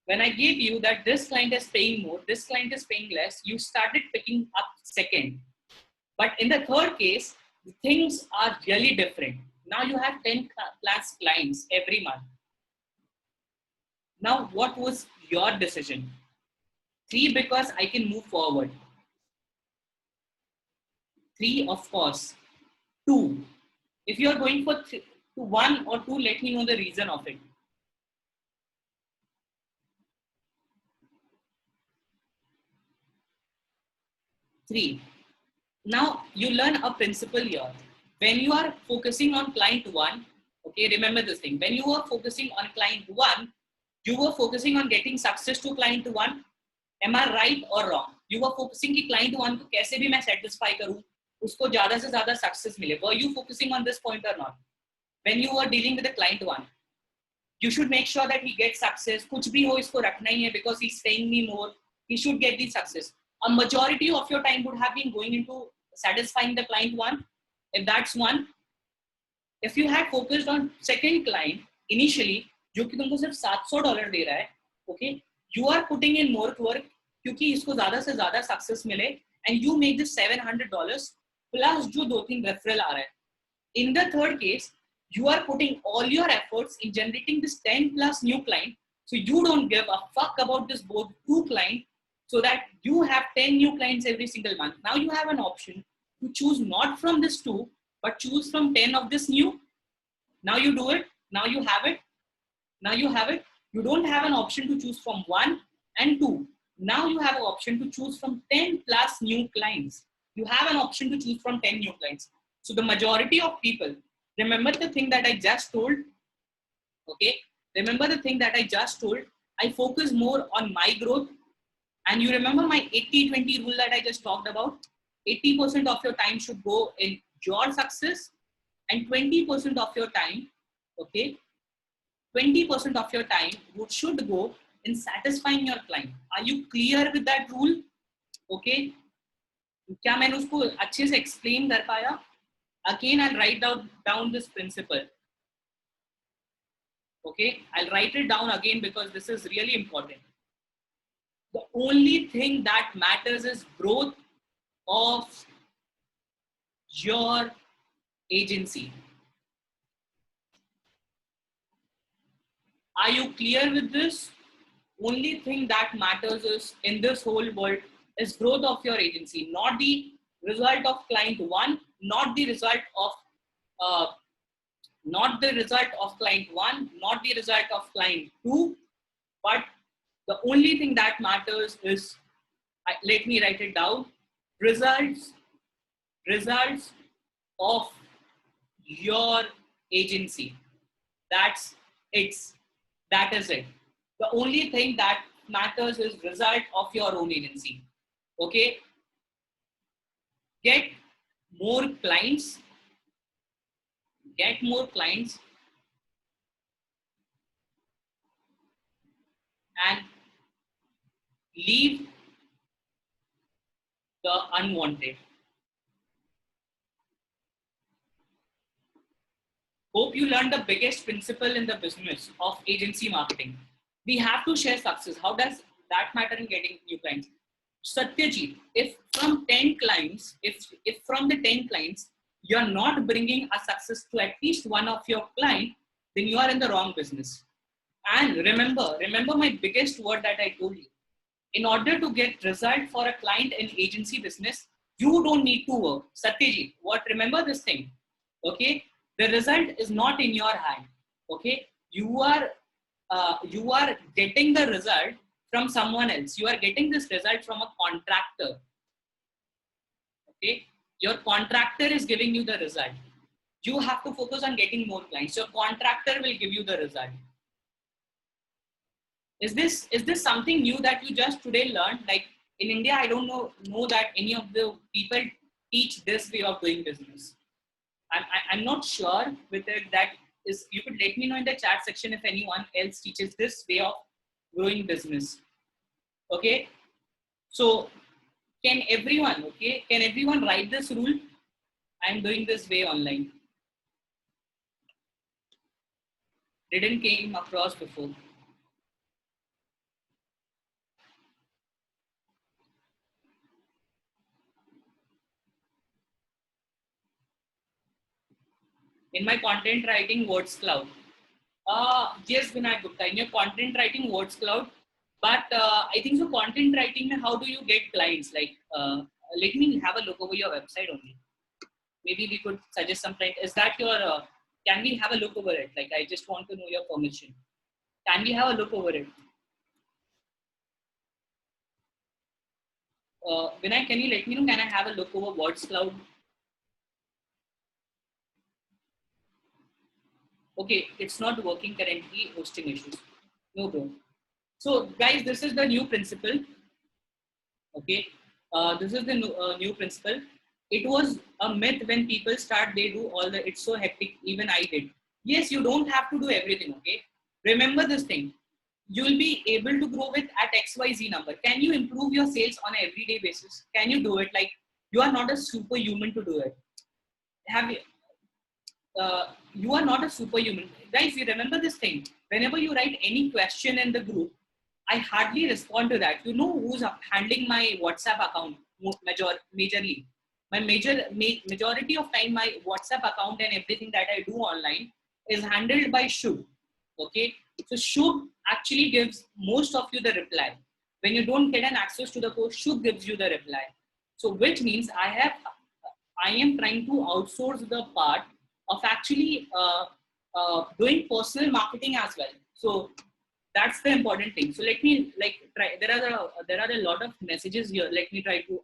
When I gave you that this client is paying more, this client is paying less, you started picking up second. But in the third case, things are really different. Now you have 10 plus clients every month. Now, what was your decision? Three, because I can move forward. Three, of course. Two, if you are going for one or two, let me know the reason of it. Three. Now you learn a principle here. When you are focusing on client one, okay, remember this thing. When you are focusing on client one, you were focusing on getting success to client one. Am I right or wrong? You were focusing कि client one को कैसे भी मैं satisfy करूँ, उसको ज़्यादा से ज़्यादा success मिले. Were you focusing on this point or not? When you were dealing with the client one, you should make sure that he gets success. कुछ भी हो इसको रखना ही है because he's paying me more. He should get the success. A majority of your time would have been going into satisfying the client one. If that's one, if you had focused on second client initially, जो कि तुमको सिर्फ $700 दे रहा है, okay, you are putting in more work क्योंकि इसको ज़्यादा से ज़्यादा success मिले, and you make this $700 plus जो दो तीन referral आ रहा है. In the third case, you are putting all your efforts in generating this 10 plus new client. So you don't give a fuck about this both two client, so that you have 10 new clients every single month. Now you have an option to choose not from this two, but choose from 10 of this new. Now you do it. Now you have it. Now you have it. You don't have an option to choose from one and two. Now you have an option to choose from 10 plus new clients. You have an option to choose from 10 new clients. So the majority of people, remember the thing that I just told. Okay. Remember the thing that I just told. I focus more on my growth. And you remember my 80-20 rule that I just talked about? 80% of your time should go in your success, and 20% of your time, okay, 20% of your time should go in satisfying your client. Are you clear with that rule? Okay. क्या मैंने उसको अच्छे से explain कर पाया? Again, I'll write down this principle. Okay, I'll write it down again because this is really important. The only thing that matters is growth of your agency. Are you clear with this? Only thing that matters is in this whole world is growth of your agency, not the result of client one, not the result of uh, not the result of client one, not the result of client two, but the only thing that matters is, let me write it down, results of your agency. That's it. That is it. The only thing that matters is result of your own agency. Okay. Get more clients. Get more clients. And leave the unwanted. Hope you learned the biggest principle in the business of agency marketing. We have to share success. How does that matter in getting new clients? Satyajit, if from 10 clients, if from the 10 clients, you're not bringing a success to at least one of your client, then you are in the wrong business. And remember my biggest word that I told you. In order to get result for a client in agency business, you don't need to work. Satyajit, remember this thing. Okay, the result is not in your hand. Okay, you are getting the result from someone else. You are getting this result from a contractor. Okay, your contractor is giving you the result. You have to focus on getting more clients. Your contractor will give you the result. Is this something new that you just today learned? Like in India, I don't know that any of the people teach this way of doing business. I'm not sure with it. That is, you could let me know in the chat section if anyone else teaches this way of growing business. Okay, so can everyone write this rule? I'm doing this way online. Didn't came across before. In my content writing words cloud. Yes, Vinayak Gupta, in your content writing words cloud. But I think so content writing, how do you get clients? Like, let me have a look over your website only. Maybe we could suggest some client. Is that your, can we have a look over it? Like, I just want to know your permission. Can we have a look over it? Vinay, can you let me know, can I have a look over words cloud? Okay, it's not working currently, hosting issues. No problem. So guys, this is the new principle. Okay, this is the new principle. It was a myth when people start, they do all the, it's so hectic, even I did. Yes, you don't have to do everything, okay? Remember this thing. You'll be able to grow with at XYZ number. Can you improve your sales on an everyday basis? Can you do it? Like, you are not a superhuman to do it. Have you? You are not a superhuman. Guys, you remember this thing. Whenever you write any question in the group, I hardly respond to that. You know who's handling my WhatsApp account majorly? My majority of time, my WhatsApp account and everything that I do online is handled by Shubh. Okay, so Shubh actually gives most of you the reply. When you don't get an access to the course, Shubh gives you the reply. So which means I am trying to outsource the part of actually doing personal marketing as well. So that's the important thing. So let me try. There are a lot of messages here. Let me try to.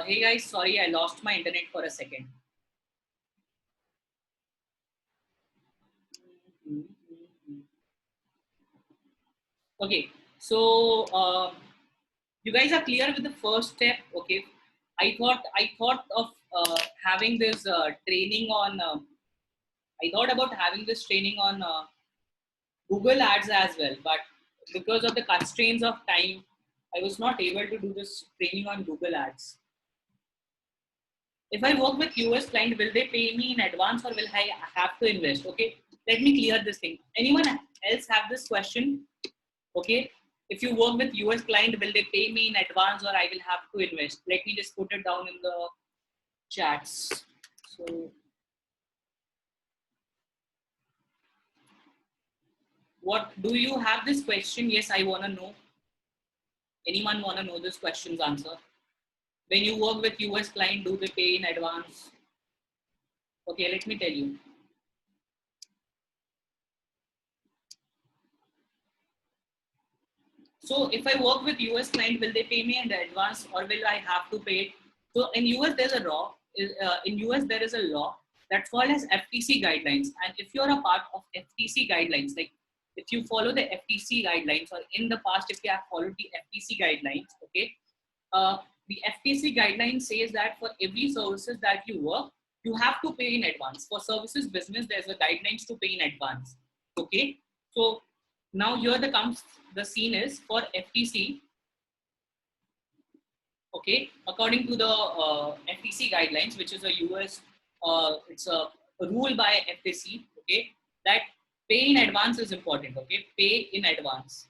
Hey guys, sorry, I lost my internet for a second. Okay, so you guys are clear with the first step. Okay, I thought of having this training on. I thought about having this training on Google Ads as well, but because of the constraints of time, I was not able to do this training on Google Ads. If I work with US client, will they pay me in advance or will I have to invest? Okay, let me clear this thing. Anyone else have this question? Okay, if you work with US client, will they pay me in advance or I will have to invest? Let me just put it down in the chats. So, what do you have this question? Yes, I want to know. Anyone want to know this question's answer? When you work with US client, do they pay in advance? Okay, let me tell you. So if I work with US client, will they pay me in advance or will I have to pay it? So in US, there's a law. In US, there is a law that's called as FTC guidelines. And if you're a part of FTC guidelines, like if you follow the FTC guidelines or in the past, if you have followed the FTC guidelines, okay, the FTC guideline says that for every services that you work, you have to pay in advance. For services business, there's a guidelines to pay in advance. Okay, so now here the scene is for FTC. Okay, according to the FTC guidelines, which is a US, it's a rule by FTC. Okay, that pay in advance is important. Okay, pay in advance.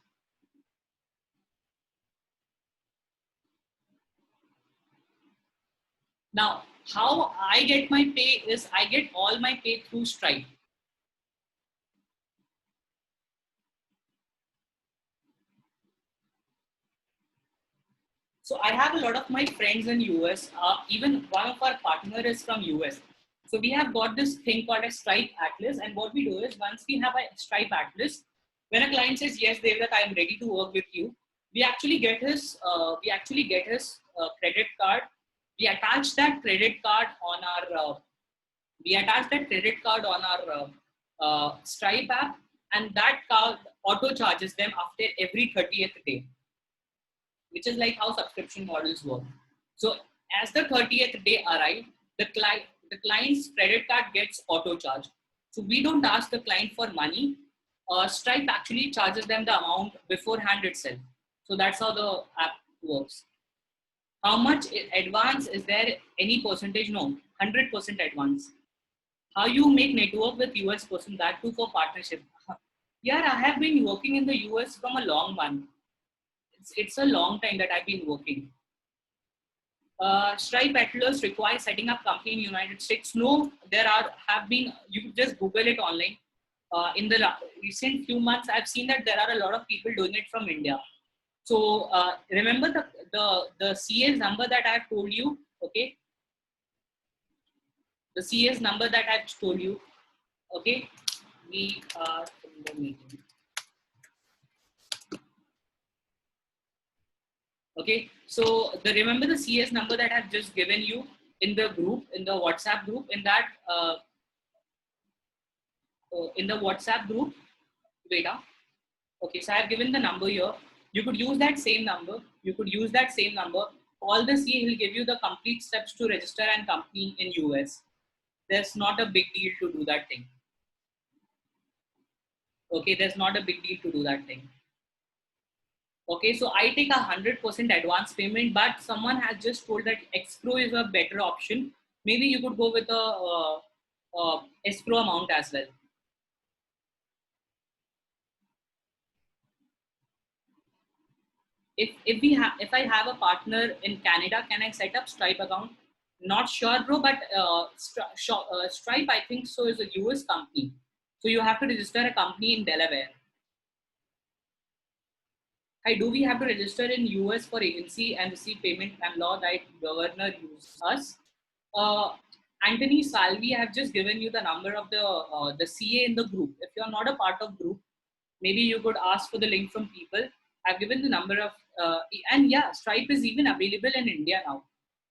Now, how I get my pay is I get all my pay through Stripe. So I have a lot of my friends in US. Even one of our partner is from US. So we have got this thing called a Stripe Atlas. And what we do is once we have a Stripe Atlas, when a client says, yes, Devrat, I am ready to work with you, we actually get his credit card. We attach that credit card on our Stripe app, and that card auto charges them after every 30th day, which is like how subscription models work. So as the 30th day arrives, the client's credit card gets auto charged. So we don't ask the client for money. Stripe actually charges them the amount beforehand itself. So that's how the app works. How much advance is there? Any percentage? No, 100% advance. How you make network with US person, that too for partnership? Yeah, I have been working in the US from a long one. It's a long time that I've been working. Stripe Atlas requires setting up company in United States. No, you just Google it online. In the recent few months, I've seen that there are a lot of people doing it from India. So remember the CA's number that I've told you, okay? The CA's number that I've told you, okay? We are in the meeting. Okay, so remember the CS number that I've just given you in the group, in the WhatsApp group, in the WhatsApp group, beta. Okay, so I've given the number here. You could use that same number. All the CA will give you the complete steps to register and company in US. There's not a big deal to do that thing. Okay, there's not a big deal to do that thing. Okay, so I take 100% advance payment, but someone has just told that escrow is a better option. Maybe you could go with a escrow amount as well. If I have a partner in Canada, can I set up Stripe account? Not sure, bro, but Stripe, I think so, is a US company. So you have to register a company in Delaware. Hi, do we have to register in US for agency and receive payment and law that governor uses us? Anthony Salvi, I have just given you the number of the CA in the group. If you're not a part of group, maybe you could ask for the link from people. I've given the number of, and yeah, Stripe is even available in India now.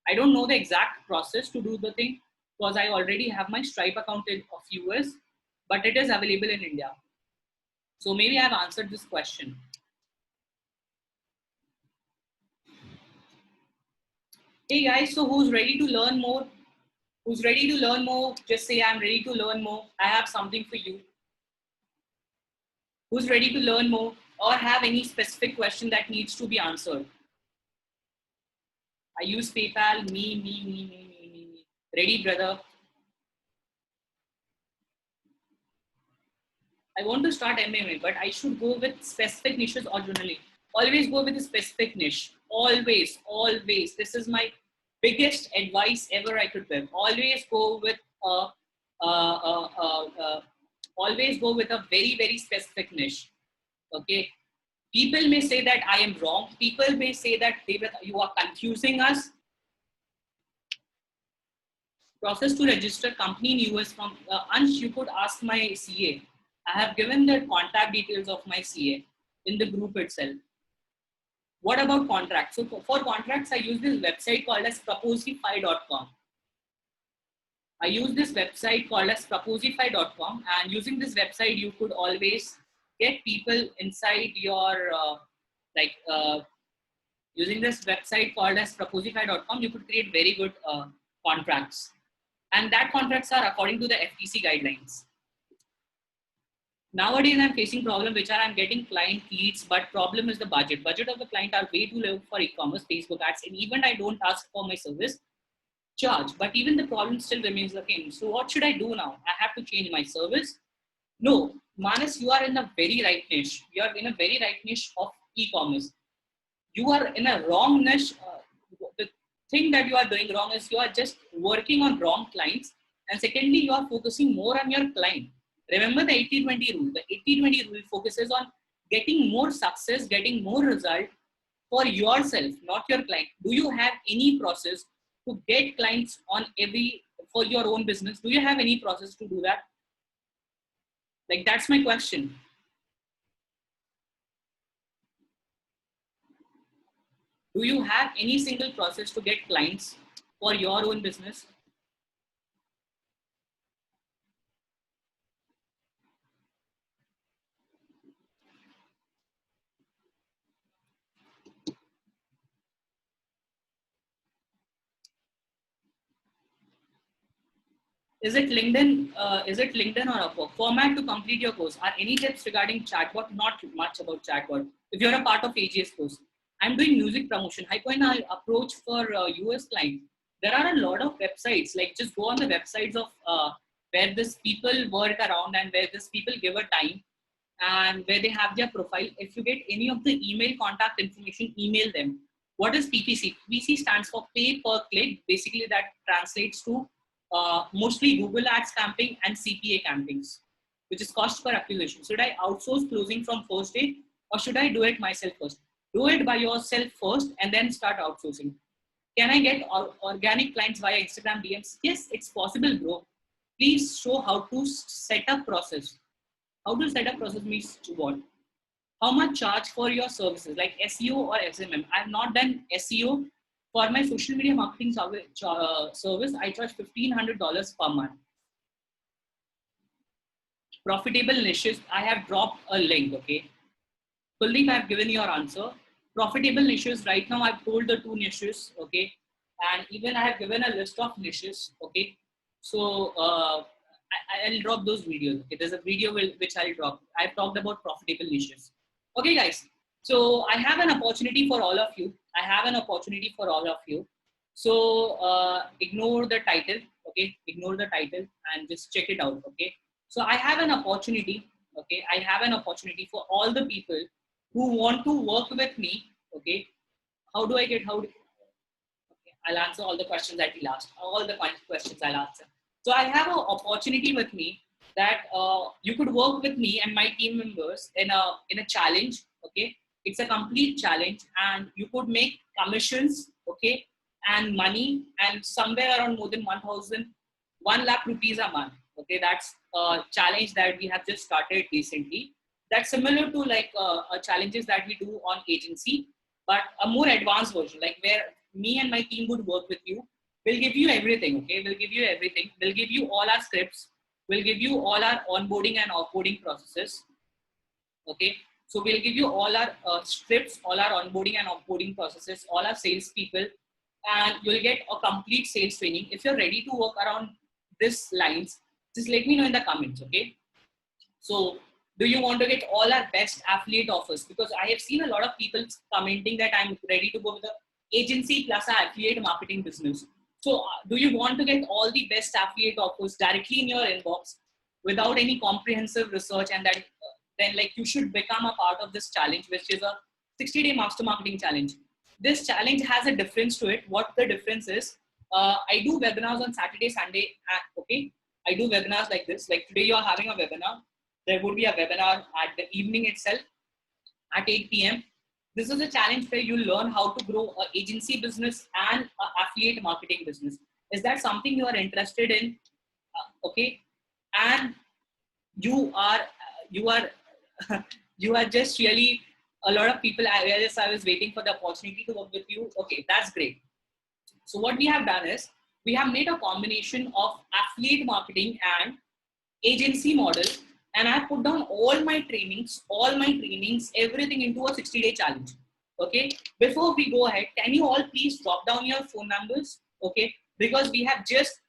I don't know the exact process to do the thing because I already have my Stripe account of US, but it is available in India. So maybe I've answered this question. Hey guys, so who's ready to learn more? Who's ready to learn more? Just say I'm ready to learn more. I have something for you. Who's ready to learn more or have any specific question that needs to be answered? I use PayPal, me. Ready, brother? I want to start MMA, but I should go with specific niches or generally. Always go with a specific niche. Always. This is my biggest advice ever I could give. Always go with a very, very specific niche. Okay. People may say that I am wrong. People may say that you are confusing us. Process to register company in US from Ansh, you could ask my CA. I have given the contact details of my CA in the group itself. What about contracts? So for contracts, I use this website called as proposify.com. I use this website called as proposify.com, and using this website, you could always get people inside your Using this website called as proposify.com, you could create very good contracts. And that contracts are according to the FTC guidelines. Nowadays, I'm facing problem which are I'm getting client leads, but problem is the budget. Budget of the client are way too low for e-commerce, Facebook ads, and even I don't ask for my service, charge. But even the problem still remains the same. So what should I do now? I have to change my service? No, Manas, you are in a very right niche. You are in a very right niche of e-commerce. You are in a wrong niche. The thing that you are doing wrong is you are just working on wrong clients. And secondly, you are focusing more on your client. Remember the 80-20 rule. The 80-20 rule focuses on getting more success, getting more result for yourself, not your client. Do you have any process to get clients on for your own business? Do you have any process to do that? Like, that's my question. Do you have any single process to get clients for your own business? Is it LinkedIn? Is it LinkedIn or Upwork? Format to complete your course. Are any tips regarding chatbot? Not much about chatbot. If you're a part of AGS course, I'm doing music promotion. I approach for US clients. There are a lot of websites. Like, just go on the websites of where this people work around and where this people give a time and where they have their profile. If you get any of the email contact information, email them. What is PPC? PPC stands for pay per click. Basically, that translates to mostly Google Ads campaign and CPA campaigns, which is cost per acquisition. Should I outsource closing from first day, or should I do it myself first? Do it by yourself first and then start outsourcing. Can I get organic clients via Instagram DMs? Yes, it's possible, bro. Please show how to set up process. How to set up process means what? How much charge for your services like SEO or SMM? I have not done SEO. For my social media marketing service, I charge $1,500 per month. Profitable niches, I have dropped a link, okay? Kuldeep, I have given your answer. Profitable niches, right now I've told the 2 niches, okay? And even I have given a list of niches, okay? So I'll drop those videos, okay? There's a video which I'll drop. I've talked about profitable niches. Okay, guys. So I have an opportunity for all of you. So ignore the title, okay? Ignore the title and just check it out, okay? So I have an opportunity, okay? I have an opportunity for all the people who want to work with me, okay? Okay, I'll answer all the questions that he'll ask. All the questions I'll answer. So I have an opportunity with me that you could work with me and my team members in a challenge, okay? It's a complete challenge and you could make commissions, okay? And money and somewhere around more than 1 lakh rupees a month, okay? That's a challenge that we have just started recently. That's similar to like challenges that we do on agency, but a more advanced version, like where me and my team would work with you. We'll give you everything, okay? We'll give you everything. We'll give you all our scripts. We'll give you all our onboarding and offboarding processes, okay? So we'll give you all our scripts, all our onboarding and offboarding processes, all our sales people, and you'll get a complete sales training. If you're ready to work around these lines, just let me know in the comments, okay? So do you want to get all our best affiliate offers? Because I have seen a lot of people commenting that I'm ready to go with the agency plus our affiliate marketing business. So do you want to get all the best affiliate offers directly in your inbox without any comprehensive research, and that then like you should become a part of this challenge, which is a 60-day master marketing challenge. This challenge has a difference to it. What the difference is, I do webinars on Saturday, Sunday, okay? I do webinars like this. Like today you are having a webinar. There would be a webinar at the evening itself at 8 p.m. This is a challenge where you learn how to grow an agency business and an affiliate marketing business. Is that something you are interested in? Okay. And you are you are just really, a lot of people, I was waiting for the opportunity to work with you. Okay, that's great. So what we have done is we have made a combination of affiliate marketing and agency model, and I put down all my trainings, everything into a 60-day challenge. Okay, before we go ahead, can you all please drop down your phone numbers? Okay, because we have just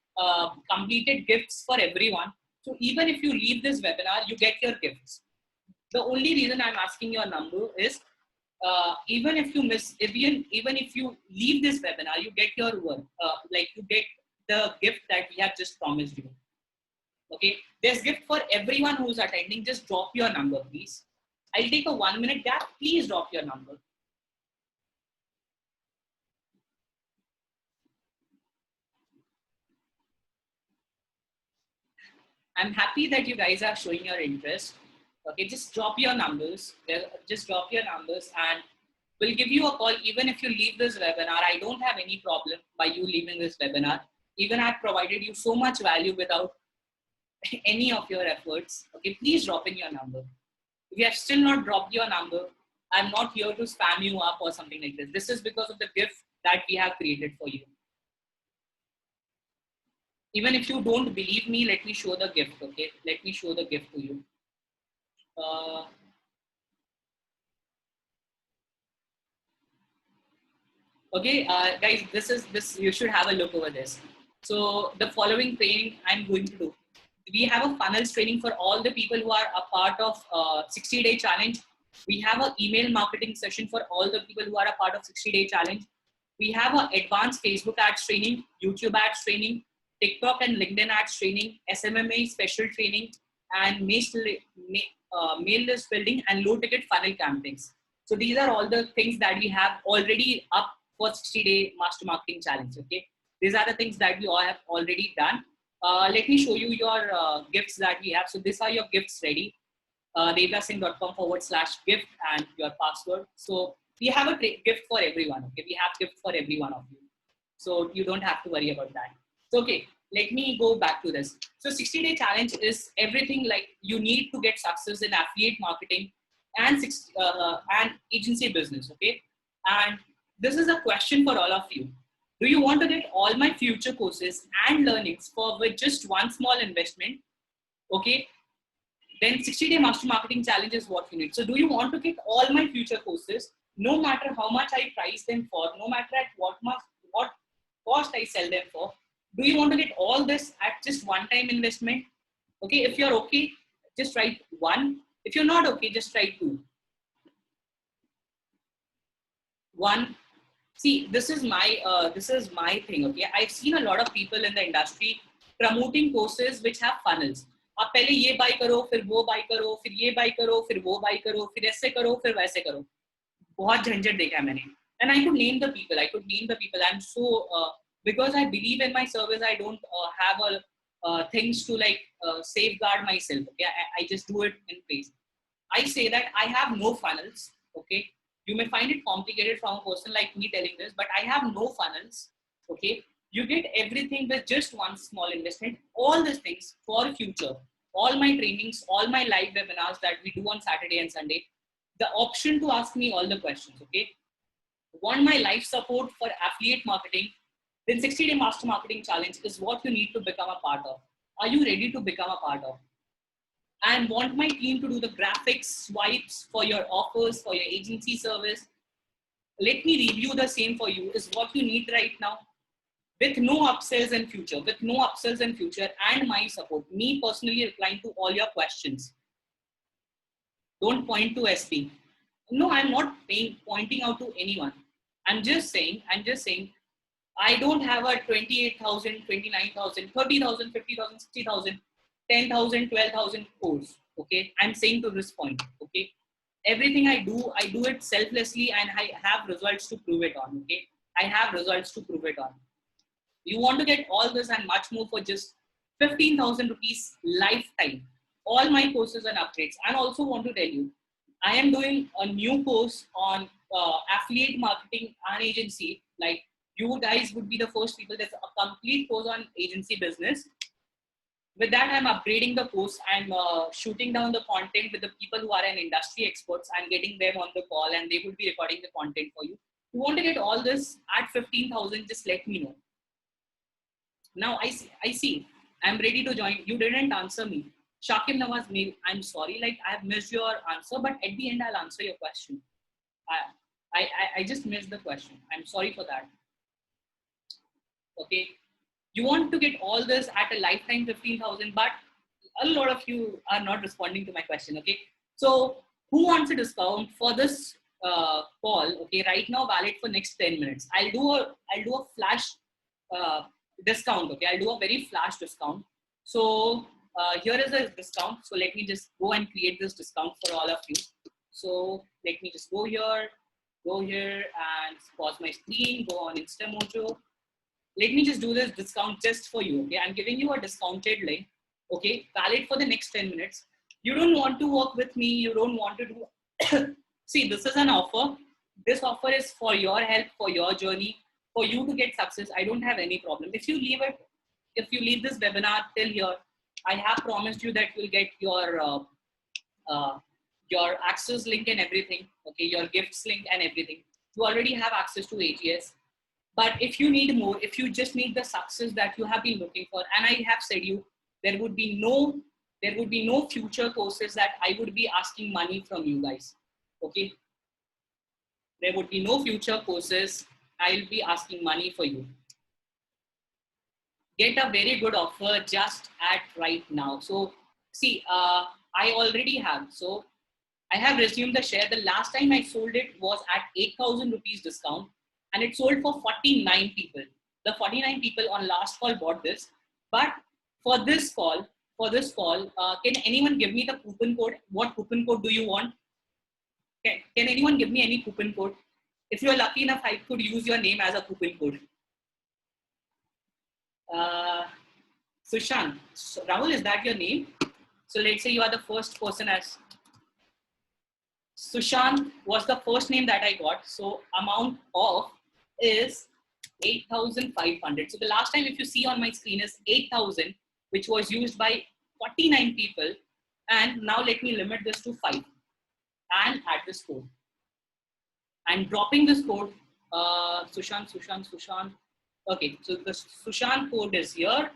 completed gifts for everyone. So even if you leave this webinar, you get your gifts. The only reason I'm asking your number is even if you miss, even if you leave this webinar, you get your work, like you get the gift that we have just promised you. Okay, there's gift for everyone who's attending. Just drop your number, please. I'll take a 1 minute gap. Please drop your number. I'm happy that you guys are showing your interest. Okay, just drop your numbers. Just drop your numbers and we'll give you a call even if you leave this webinar. I don't have any problem by you leaving this webinar. Even I've provided you so much value without any of your efforts. Okay, please drop in your number. If you have still not dropped your number, I'm not here to spam you up or something like this. This is because of the gift that we have created for you. Even if you don't believe me, let me show the gift. Okay, let me show the gift to you. Okay, guys, this you should have a look over this. So the following training I'm going to do. We have a funnels training for all the people who are a part of 60-day challenge. We have an email marketing session for all the people who are a part of 60-day challenge. We have an advanced Facebook ads training, YouTube ads training, TikTok and LinkedIn ads training, SMMA special training, and mail list building and low ticket funnel campaigns. So these are all the things that we have already up for 60-day master marketing challenge. Okay, these are the things that we all have already done. Let me show you your gifts that we have. So these are your gifts ready. devdassingh.com/gift and your password. So we have a gift for everyone. Okay, we have gift for every one of you. So you don't have to worry about that. So, okay, let me go back to this. So 60-day challenge is everything like you need to get success in affiliate marketing and agency business. Okay, and this is a question for all of you. Do you want to get all my future courses and learnings for with just one small investment? Okay, then 60-day master marketing challenge is what you need. So do you want to get all my future courses, no matter how much I price them for, no matter at what cost I sell them for? Do you want to get all this at just one-time investment? Okay, if you're okay, just write 1. If you're not okay, just write 2. 1. See, this is my thing. Okay, I've seen a lot of people in the industry promoting courses which have funnels. आप पहले ये bye करो, फिर वो bye करो, फिर ये bye करो, फिर वो बाय करो, फिर ऐसे करो, फिर वैसे करो. बहुत झंझट देखा है मैंने. And I could name the people. I'm so because I believe in my service, I don't have things to like safeguard myself. Okay, I just do it in place. I say that I have no funnels. Okay, you may find it complicated from a person like me telling this, but I have no funnels. Okay, you get everything with just one small investment. All these things for future. All my trainings, all my live webinars that we do on Saturday and Sunday. The option to ask me all the questions. Okay, want my life support for affiliate marketing? Then 60-day master marketing challenge is what you need to become a part of. Are you ready to become a part of? And want my team to do the graphics, swipes for your offers, for your agency service? Let me review the same for you is what you need right now. With no upsells in future, and my support, me personally replying to all your questions. Don't point to SB. No, I'm not pointing out to anyone. I'm just saying, I don't have a 28,000, 29,000, 30,000, 50,000, 60,000, 10,000, 12,000 course. Okay, I'm saying to this point. Okay, everything I do it selflessly, and I have results to prove it on. Okay, I have results to prove it on. You want to get all this and much more for just 15,000 rupees lifetime. All my courses and upgrades. And also want to tell you, I am doing a new course on affiliate marketing and agency. Like you guys would be the first people. There's a complete course on agency business. With that, I'm upgrading the course. I'm shooting down the content with the people who are an industry experts and getting them on the call, and they would be recording the content for you. If you want to get all this at 15,000, just let me know. Now I see. I'm ready to join. You didn't answer me. Shakib Nawaz, I'm sorry, like I have missed your answer, but at the end I'll answer your question. I just missed the question. I'm sorry for that. Okay. You want to get all this at a lifetime 15,000, but a lot of you are not responding to my question. Okay. So who wants a discount for this call? Okay. Right now, valid for next 10 minutes. I'll do a flash uh, discount. Okay. I'll do a very flash discount. So here is a discount. So let me just go and create this discount for all of you. So let me just go here and pause my screen, go on InstaMojo. Let me just do this discount just for you. Okay, I'm giving you a discounted link. Okay, valid for the next 10 minutes. You don't want to work with me. You don't want to do. See, this is an offer. This offer is for your help, for your journey, for you to get success. I don't have any problem. If you leave this webinar till here, I have promised you that you'll get uh, your access link and everything. Okay, your gifts link and everything. You already have access to ATS. But if you need more, if you just need the success that you have been looking for, and I have said you, there would be no future courses that I would be asking money from you guys. Okay. There would be no future courses I'll be asking money for you. Get a very good offer just at right now. So see, I already have. So I have resumed the share. The last time I sold it was at 8,000 rupees discount, and it sold for 49 people. The 49 people on last call bought this. But for this call, can anyone give me the coupon code? What coupon code do you want? Can anyone give me any coupon code? If you're lucky enough, I could use your name as a coupon code. Sushant. So, Rahul, is that your name? So let's say you are the first person as Sushant was the first name that I got. So amount of is 8,500. So the last time, if you see on my screen, is 8,000, which was used by 49 people. And now let me limit this to 5 and add this code. And dropping this code, Sushant. Okay, so the Sushant code is here.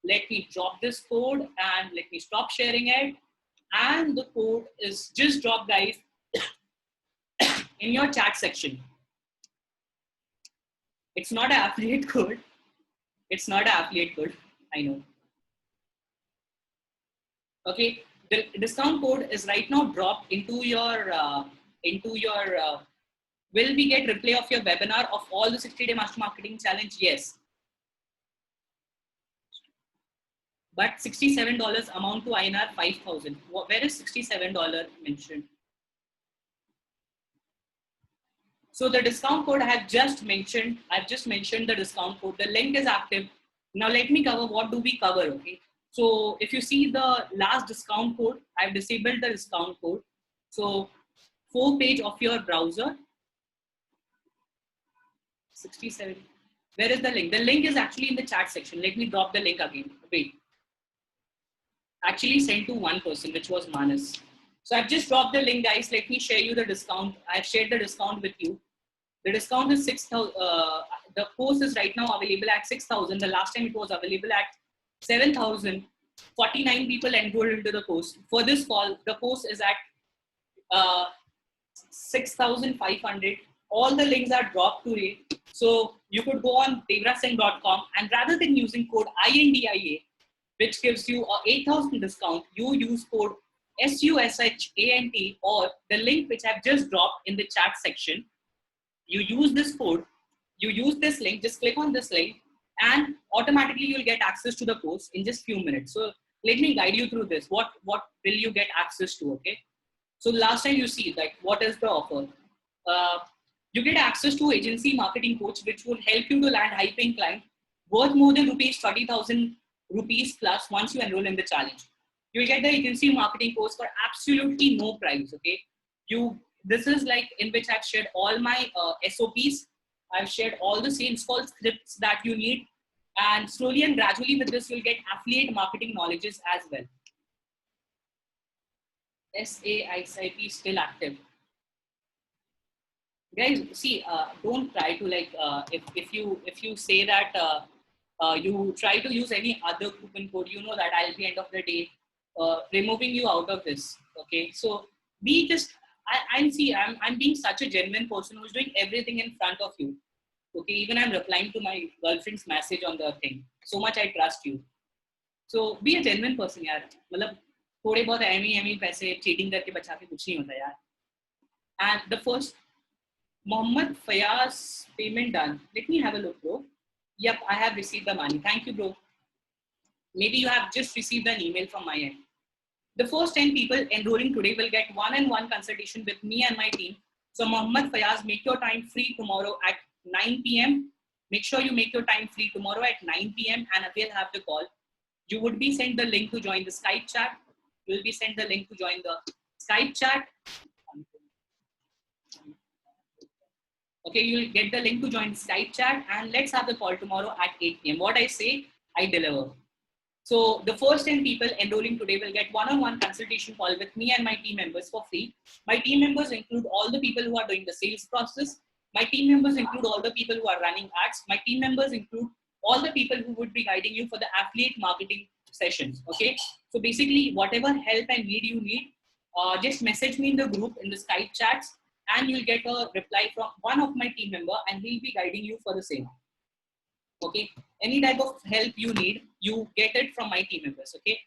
Let me drop this code and let me stop sharing it. And the code is just dropped, guys, in your chat section. It's not an affiliate code. It's not an affiliate code. I know. Okay, the discount code is right now dropped into your will we get replay of your webinar of all the 60-day master marketing challenge? Yes. But $67 amount to INR 5,000. Where is $67 mentioned? So the discount code I have just mentioned. I've just mentioned the discount code. The link is active. Now let me cover what do we cover. Okay. So if you see the last discount code, I've disabled the discount code. So 4 page of your browser. 67. Where is the link? The link is actually in the chat section. Let me drop the link again. Wait. Actually sent to one person, which was Manas. So I've just dropped the link, guys. Let me share you the discount. I've shared the discount with you. The discount is 6,000. The course is right now available at 6,000. The last time it was available at 7,000. 49 people enrolled into the course. For this call, the course is at 6,500. All the links are dropped today. So you could go on devrasingh.com, and rather than using code INDIA, which gives you a 8,000 discount, you use code SUSHANT or the link which I've just dropped in the chat section. You use this code, you use this link, just click on this link, and automatically you'll get access to the course in just few minutes. So let me guide you through this. What will you get access to? Okay. So last time you see like what is the offer? You get access to agency marketing coach, which will help you to land high paying client worth more than rupees 30,000 rupees plus once you enroll in the challenge. You will get the agency marketing course for absolutely no price. Okay. This is like in which I've shared all my SOPs. I've shared all the sales call scripts that you need. And slowly and gradually with this, you'll get affiliate marketing knowledges as well. SAISIP still active. Guys, see, don't try to like, if you say that you try to use any other coupon code, you know that I'll be end of the day removing you out of this. Okay. So be just I'm being such a genuine person who's doing everything in front of you. Okay, even I'm replying to my girlfriend's message on the thing. So much I trust you. So be a genuine person, यार. मतलब थोड़े बहुत Amy पैसे cheating करके बचा के कुछ नहीं होता यार. And the first Mohammed Fayaz payment done. Let me have a look, bro. Yep, I have received the money. Thank you, bro. Maybe you have just received an email from my end. The first 10 people enrolling today will get one-on-one consultation with me and my team. So Mohammed Fayaz, make your time free tomorrow at 9 p.m. Make sure you make your time free tomorrow at 9 p.m. and we'll have the call. You would be sent the link to join the Skype chat. You will be sent the link to join the Skype chat. Okay, you will get the link to join the Skype chat and let's have the call tomorrow at 8 p.m. What I say, I deliver. So the first 10 people enrolling today will get one-on-one consultation call with me and my team members for free. My team members include all the people who are doing the sales process. My team members include all the people who are running ads. My team members include all the people who would be guiding you for the affiliate marketing sessions. Okay. So basically, whatever help and need you need, just message me in the group in the Skype chats, and you'll get a reply from one of my team member, and he'll be guiding you for the same. Okay. Any type of help you need, you get it from my team members. Okay.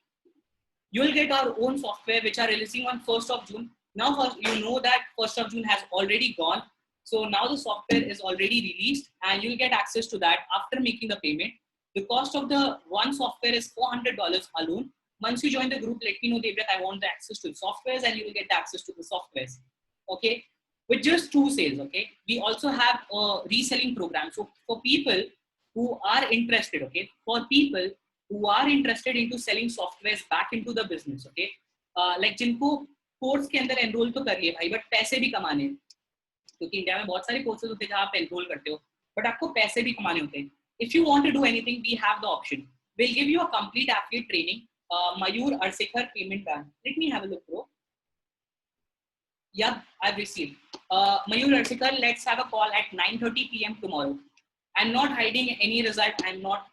You'll get our own software which are releasing on 1st of June. Now, you know that 1st of June has already gone. So now the software is already released and you'll get access to that after making the payment. The cost of the one software is $400 alone. Once you join the group, let me know, David, I want the access to the softwares, and you will get the access to the softwares. Okay. With just 2 sales. Okay. We also have a reselling program. So for people who are interested, okay, for people who are interested into selling softwares back into the business, okay, like जिनको course के अंदर enrol तो कर लिए भाई, but पैसे भी कमाने, क्योंकि इंडिया में बहुत सारे कोर्सेज होते हैं जहाँ आप एनरोल करते हो, बट आपको पैसे भी कमाने होते हैं. If you want to do anything, we have the option. We'll give you a complete affiliate training. Mayur Arsekar payment done. Let me have a look, bro. Yeah, I've received. Mayur Arsekar, let's have a call at 9:30 p.m. tomorrow. I'm not hiding any result. I'm not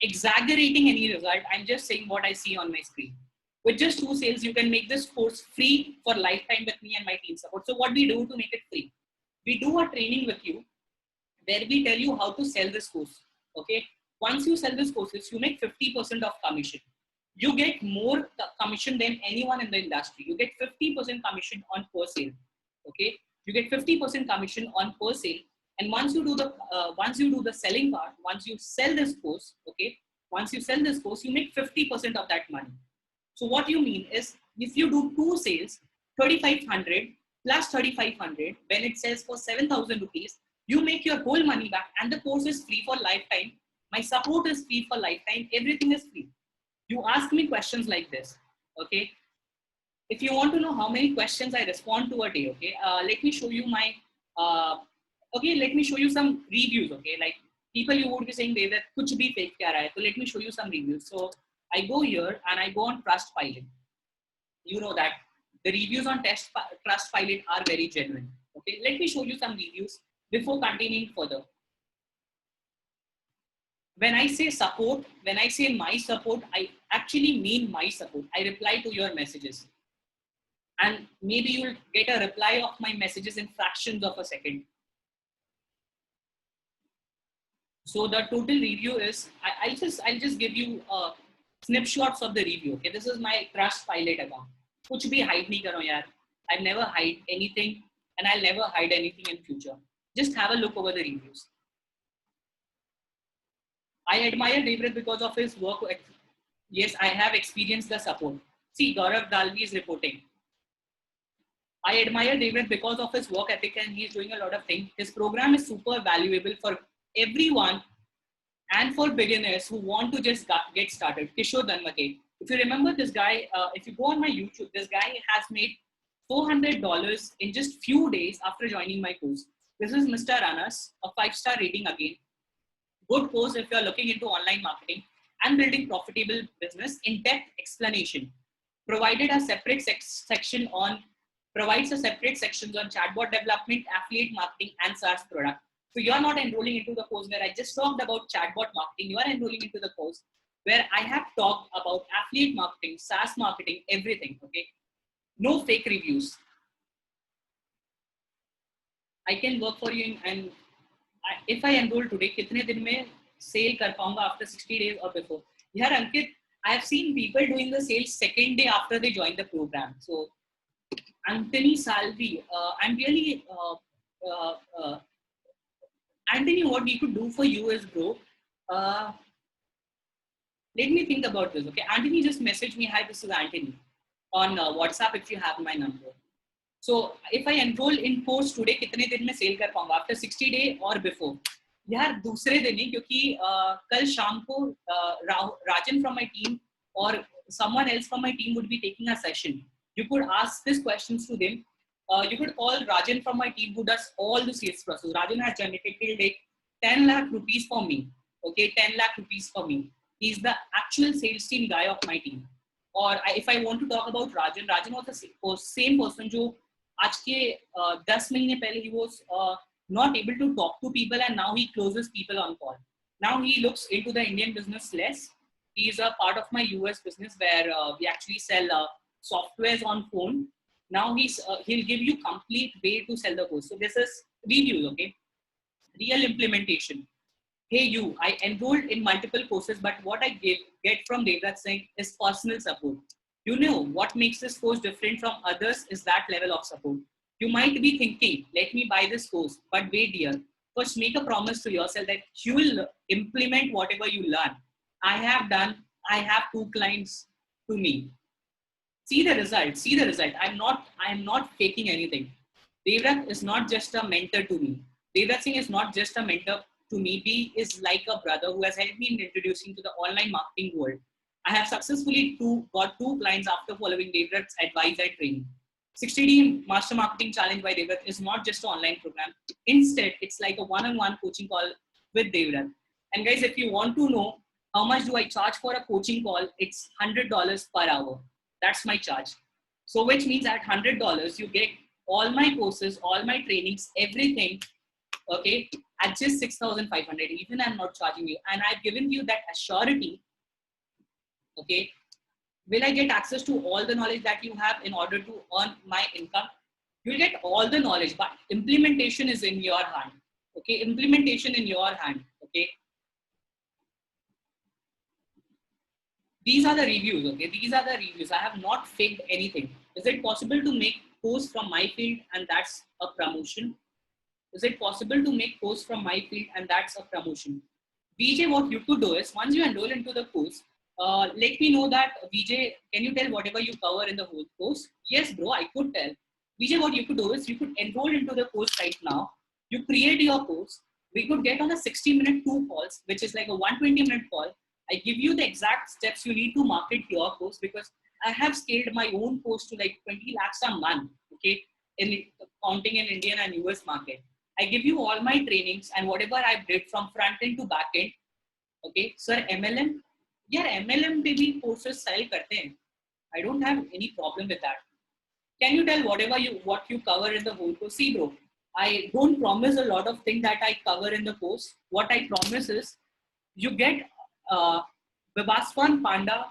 exaggerating any result. I'm just saying what I see on my screen. With just 2 sales, you can make this course free for lifetime with me and my team support. So what we do to make it free? We do a training with you where we tell you how to sell this course. Okay. Once you sell this courses, you make 50% of commission. You get more commission than anyone in the industry. You get 50% commission on per sale. Okay. You get 50% commission on per sale. And once you do the selling part, once you sell this course, okay, once you sell this course, you make 50% of that money. So what you mean is, if you do 2 sales, 3,500 plus 3,500, when it sells for 7,000 rupees, you make your whole money back, and the course is free for lifetime. My support is free for lifetime. Everything is free. You ask me questions like this, okay? If you want to know how many questions I respond to a day, okay, let me show you my, let me show you some reviews, okay? Like people you would be saying, Dev, kuch bhi fake kya raha hai. So let me show you some reviews. So I go here and I go on Trustpilot. You know that the reviews on Trustpilot are very genuine. Okay, let me show you some reviews before continuing further. When I say support, when I say my support, I actually mean my support. I reply to your messages. And maybe you'll get a reply of my messages in fractions of a second. So the total review is, I'll just give you snapshots of the review. Okay, this is my Trustpilot account. Kuch bhi hide nahi karo yaar. I've never hide anything, and I'll never hide anything in future. Just have a look over the reviews. I admire David because of his work. Yes, I have experienced the support. See, Gaurav Dalvi is reporting. I admire David because of his work ethic, and he's doing a lot of things. His program is super valuable for everyone and for beginners who want to just get started. Kishore Dhanwate. If you remember this guy, if you go on my YouTube, this guy has made $400 in just few days after joining my course. This is Mr. Anas, a 5-star rating again. Good course if you're looking into online marketing and building profitable business. In-depth explanation. Provides a separate section on chatbot development, affiliate marketing, and SaaS product. So you're not enrolling into the course where I just talked about chatbot marketing. You are enrolling into the course where I have talked about affiliate marketing, SaaS marketing, everything. Okay. No fake reviews. I can work for you and if I enroll today, कितने दिन में sale कर पाऊंगा after 60 days or before? यार अंकित, I have seen people doing the sale second day after they join the program. So Anthony Salvi, I'm really Anthony, what we could do for you is, bro. Uh, Let me think about this. Okay, Anthony just messaged me. Hi, this is Anthony on WhatsApp. If you have my number. So if I enroll in course today, कितने दिन में cell कर पाऊंगा? After 60 day or before? यार दूसरे दिन ही, क्योंकि कल शाम को Rajan from my team or someone else from my team would be taking a session. You could ask these questions to them. You could call Rajan from my team who does all the sales process. Rajan has generated like 10 lakh rupees for me. Okay, 10 lakh rupees for me. He's the actual sales team guy of my team. Or if I want to talk about Rajan, Rajan was the same person जो आज के 10 महीने पहले he was not able to talk to people and now he closes people on call. Now he looks into the Indian business less. He is a part of my US business where we actually sell softwares on phone. Now he'll give you complete way to sell the course. So this is reviews, okay? Real implementation. Hey you, I enrolled in multiple courses, but what I get from Devrat Singh is personal support. You know what makes this course different from others is that level of support. You might be thinking, let me buy this course, but wait dear, first make a promise to yourself that you will implement whatever you learn. I have 2 clients to me. See the result, see the result. I'm not faking anything. Devrat is not just a mentor to me. Devrat Singh is not just a mentor to me. He is like a brother who has helped me in introducing to the online marketing world. I have successfully got 2 clients after following Devrat's advice and training. 60D Master Marketing Challenge by Devrat is not just an online program. Instead, it's like a one-on-one coaching call with Devrat. And guys, if you want to know how much do I charge for a coaching call, it's $100 per hour. That's my charge. So which means at $100, you get all my courses, all my trainings, everything, okay, at just 6,500. Even I'm not charging you. And I've given you that assurity, okay. Will I get access to all the knowledge that you have in order to earn my income? You'll get all the knowledge, but implementation is in your hand, okay. Implementation in your hand, okay. These are the reviews, okay. These are the reviews. I have not faked anything. Is it possible to make posts from my field and that's a promotion? Is it possible to make posts from my field and that's a promotion? VJ, what you could do is once you enroll into the course, let me know that VJ, can you tell whatever you cover in the whole course? Yes, bro, I could tell. VJ, what you could do is you could enroll into the course right now. You create your course. We could get on a 60-minute 2 calls, which is like a 120-minute call. I give you the exact steps you need to market your course because I have scaled my own course to like 20 lakhs a month, okay, in counting in Indian and US market. I give you all my trainings and whatever I did from front end to back end. Okay, sir, MLM, yeah, MLM पे भी courses sell करते हैं. I don't have any problem with that. Can you tell what you cover in the whole course? See, bro, I don't promise a lot of things that I cover in the course. What I promise is you get Vivaswan Panda.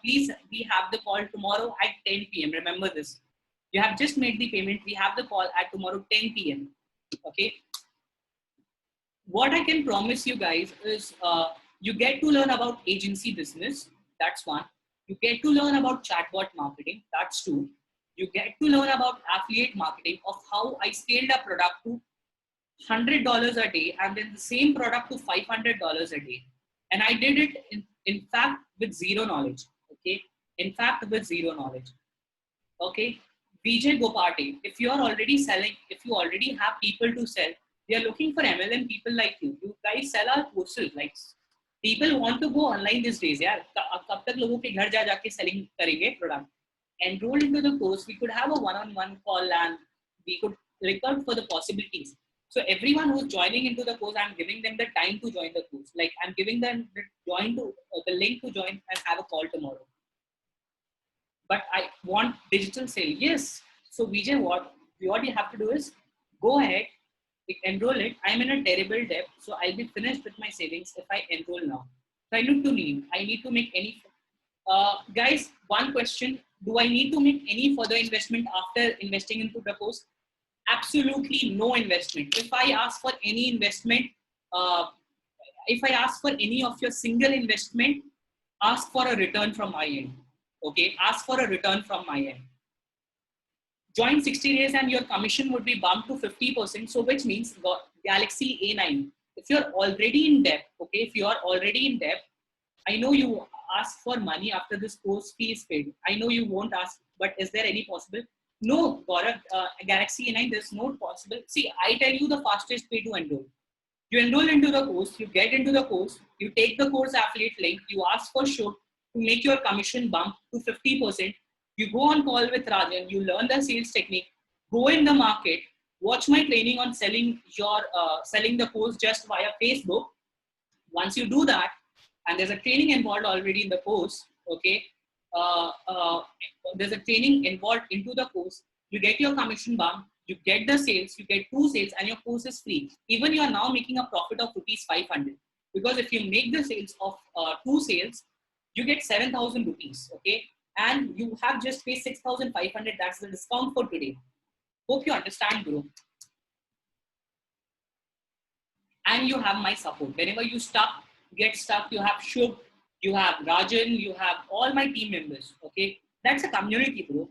Please, we have the call tomorrow at 10 p.m. Remember this. You have just made the payment. We have the call at tomorrow 10 p.m. Okay. What I can promise you guys is you get to learn about agency business. That's one. You get to learn about chatbot marketing. That's two. You get to learn about affiliate marketing of how I scaled a product to $100 a day and then the same product to $500 a day. And I did it in fact with zero knowledge. Okay. In fact, with zero knowledge. Okay. Vijay Gopate, if you are already selling, if you already have people to sell, we are looking for MLM people like you. You guys sell our courses. Like people want to go online these days. यार कब तक लोगों के घर जा जाके selling करेंगे product? Enroll into the course. We could have a one-on-one call and we could look out for the possibilities. So everyone who's joining into the course, I'm giving them the time to join the course. Like I'm giving them the link to join and have a call tomorrow. But I want digital sale. Yes. So Vijay, what you have to do is go ahead, enroll it. I'm in a terrible debt, so I'll be finished with my savings if I enroll now. So I need to make any. Guys, one question: do I need to make any further investment after investing into the course? Absolutely no investment. If I ask for any investment, uh, if I ask for any of your single investment, ask for a return from my end. Okay, ask for a return from my end. Join 60 days and your commission would be bumped to 50%. So which means Galaxy A9. If you're already in debt, okay, if you are already in debt, I know you ask for money after this course fee is paid. I know you won't ask, but is there any possible? No, Gaurav, Galaxy A9, there's no possible. See, I tell you the fastest way to enroll. You enroll into the course, you get into the course, you take the course affiliate link, you ask for show to make your commission bump to 50%. You go on call with Rajan, you learn the sales technique, go in the market, watch my training on selling the course just via Facebook. Once you do that, and there's a training involved already in the course, okay, uh, uh, there's a training involved into the course, you get your commission bump, you get the sales, you get 2 sales, and your course is free. Even you are now making a profit of rupees 500, because if you make the sales of 2 sales, you get 7,000 rupees, okay, and you have just paid 6,500. That's the discount for today. Hope you understand, bro. And you have my support. Whenever you get stuck, you have Shubh, you have Rajan, you have all my team members. Okay, that's a community, bro.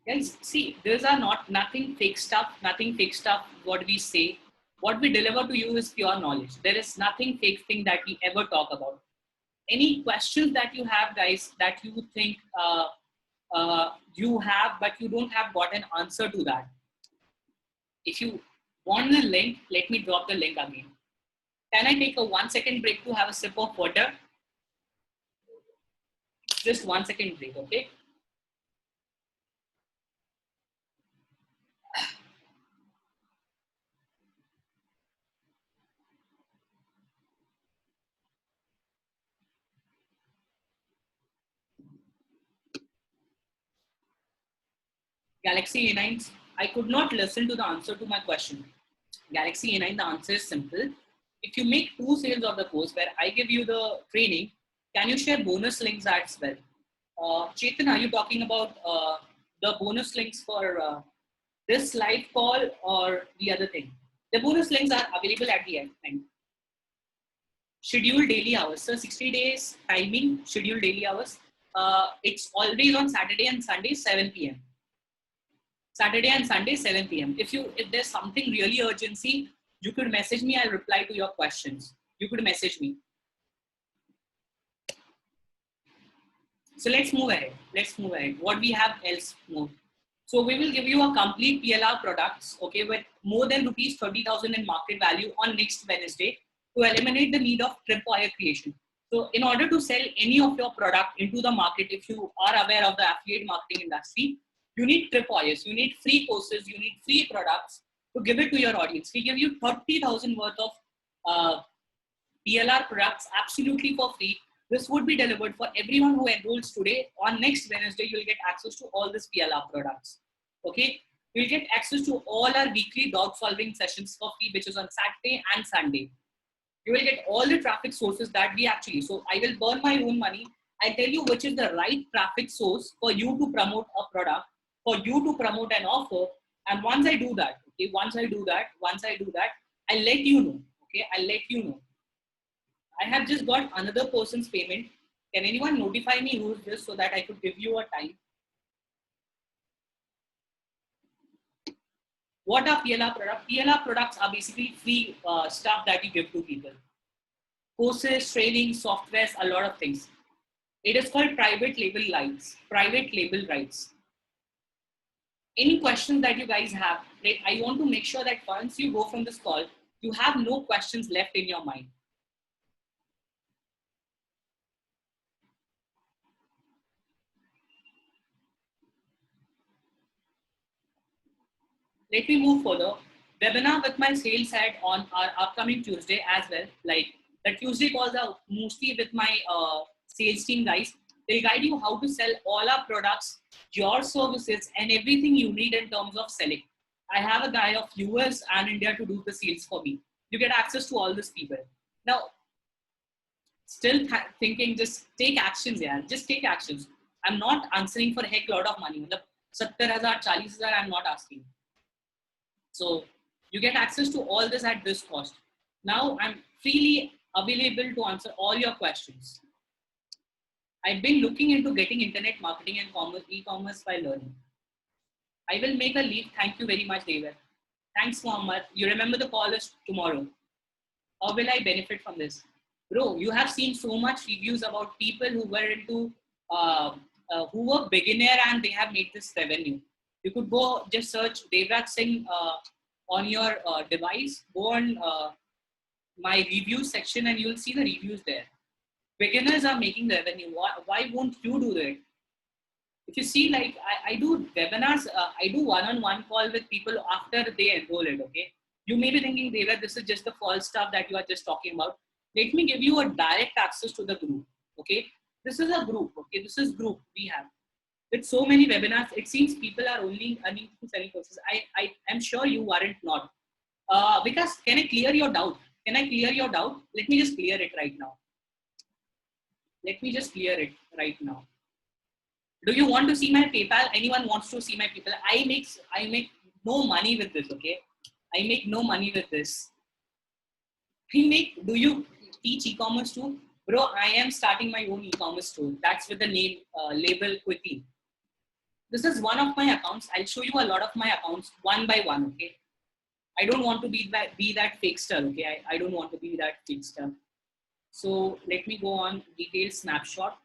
Guys, see, these are nothing fake stuff, nothing fake stuff. What we say, what we deliver to you is pure knowledge. There is nothing fake thing that we ever talk about. Any questions that you have, guys, that you think you have, but you don't have got an answer to that. If you want the link, let me drop the link again. Can I take a 1 second break to have a sip of water? Just 1 second break, okay? Galaxy A9, I could not listen to the answer to my question. Galaxy A9, the answer is simple. If you make 2 sales of the course where I give you the training, can you share bonus links as well? Chetan, are you talking about the bonus links for this live call or the other thing? The bonus links are available at the end. Schedule daily hours. So 60 days timing, schedule daily hours. It's always on Saturday and Sunday, 7 p.m. Saturday and Sunday, 7 p.m. If there's something really urgency, you could message me. I'll reply to your questions. You could message me. So let's move ahead. What we have else more. So we will give you a complete PLR products, okay, with more than rupees 30,000 in market value on next Wednesday to eliminate the need of tripwire creation. So in order to sell any of your product into the market, if you are aware of the affiliate marketing industry, you need tripwires, you need free courses, you need free products to give it to your audience. We give you 30,000 worth of PLR products absolutely for free. This would be delivered for everyone who enrolls today. On next Wednesday, you'll get access to all these PLR products. Okay, you'll get access to all our weekly dog solving sessions for free, which is on Saturday and Sunday. You will get all the traffic sources that we actually, so I will burn my own money. I tell you which is the right traffic source for you to promote a product, for you to promote an offer. And once I do that, okay, once I do that, I'll let you know. Okay, I'll let you know. I have just got another person's payment. Can anyone notify me who is this so that I could give you a time? What are PLR products? PLR products are basically free stuff that you give to people. Courses, training, softwares, a lot of things. It is called private label rights. Private label rights. Any questions that you guys have, right? I want to make sure that once you go from this call, you have no questions left in your mind. Let me move further. Webinar with my sales head on our upcoming Tuesday as well. Like the Tuesday calls are mostly with my sales team guys. They'll guide you how to sell all our products, your services, and everything you need in terms of selling. I have a guy of US and India to do the sales for me. You get access to all these people. Now, still thinking, just take actions, yeah. Just take actions. I'm not answering for a heck lot of money. मतलब 70,000, 40,000, I'm not asking. So you get access to all this at this cost. Now I'm freely available to answer all your questions. I've been looking into getting internet marketing and e-commerce by learning. I will make a leap. Thank you very much, David. Thanks, Mohammed. You remember the call is tomorrow. How will I benefit from this? Bro, you have seen so much reviews about people who were into, who were beginner and they have made this revenue. You could go just search Devraj Singh on your device. Go on my reviews section and you'll see the reviews there. Beginners are making revenue. Why won't you do that? If you see, like I do webinars, I do one-on-one call with people after they enroll it. Okay, you may be thinking, David, this is just the false stuff that you are just talking about. Let me give you a direct access to the group. Okay, this is a group. Okay, this is group we have with so many webinars. It seems people are only earning through selling courses. I am sure you aren't not. Because can I clear your doubt? Can I clear your doubt? Let me just clear it right now. Let me just clear it right now. Do you want to see my PayPal? Anyone wants to see my PayPal? I make no money with this, okay? I make no money with this. Do you teach e-commerce too? Bro, I am starting my own e-commerce store. That's with the name label Quickly. This is one of my accounts. I'll show you a lot of my accounts one by one, okay? I don't want to be that fake star, okay? I don't want to be that fake star. So let me go on detailed snapshot.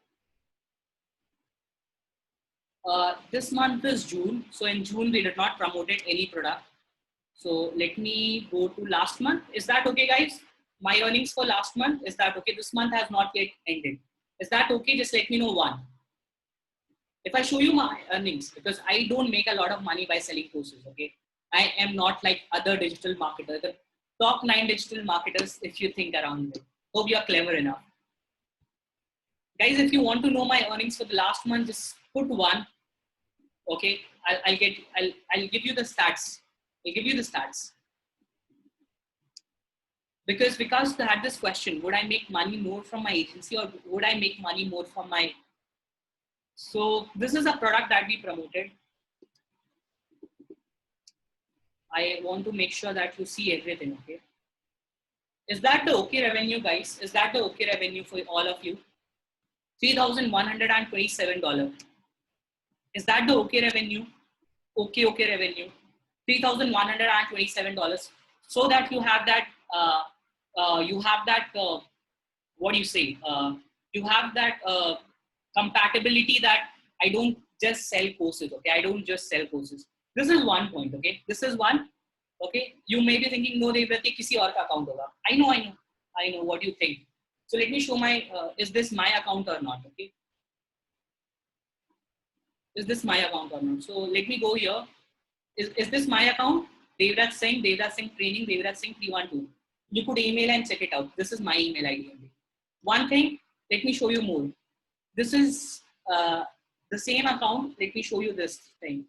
This month is June. So in June, we did not promoted any product. So let me go to last month. Is that okay, guys? My earnings for last month, is that okay? This month has not yet ended. Is that okay? Just let me know one. If I show you my earnings, because I don't make a lot of money by selling courses, okay? I am not like other digital marketers. The top 9 digital marketers, if you think around it. Hope you are clever enough. Guys, if you want to know my earnings for the last month, just put 1. Okay, I'll give you the stats. I'll give you the stats. Because they had this question, would I make money more from my agency or would I make money more from my... So this is a product that we promoted. I want to make sure that you see everything, okay? Is that the okay revenue, guys? Is that the okay revenue for all of you? $3,127. Is that the okay revenue? Okay revenue. $3,127. So that you have that, what do you say? You have that compatibility that I don't just sell courses, okay? I don't just sell courses. This is one point, okay? This is one, okay? You may be thinking, no, Devrati, kisi aur ka account hoga. I know what you think. So let me show my, is this my account or not, okay? Is this my account or not? So let me go here. Is this my account? Devraj Singh Training, Devraj Singh 312. You could email and check it out. This is my email ID. One thing, let me show you more. This is the same account. Let me show you this thing.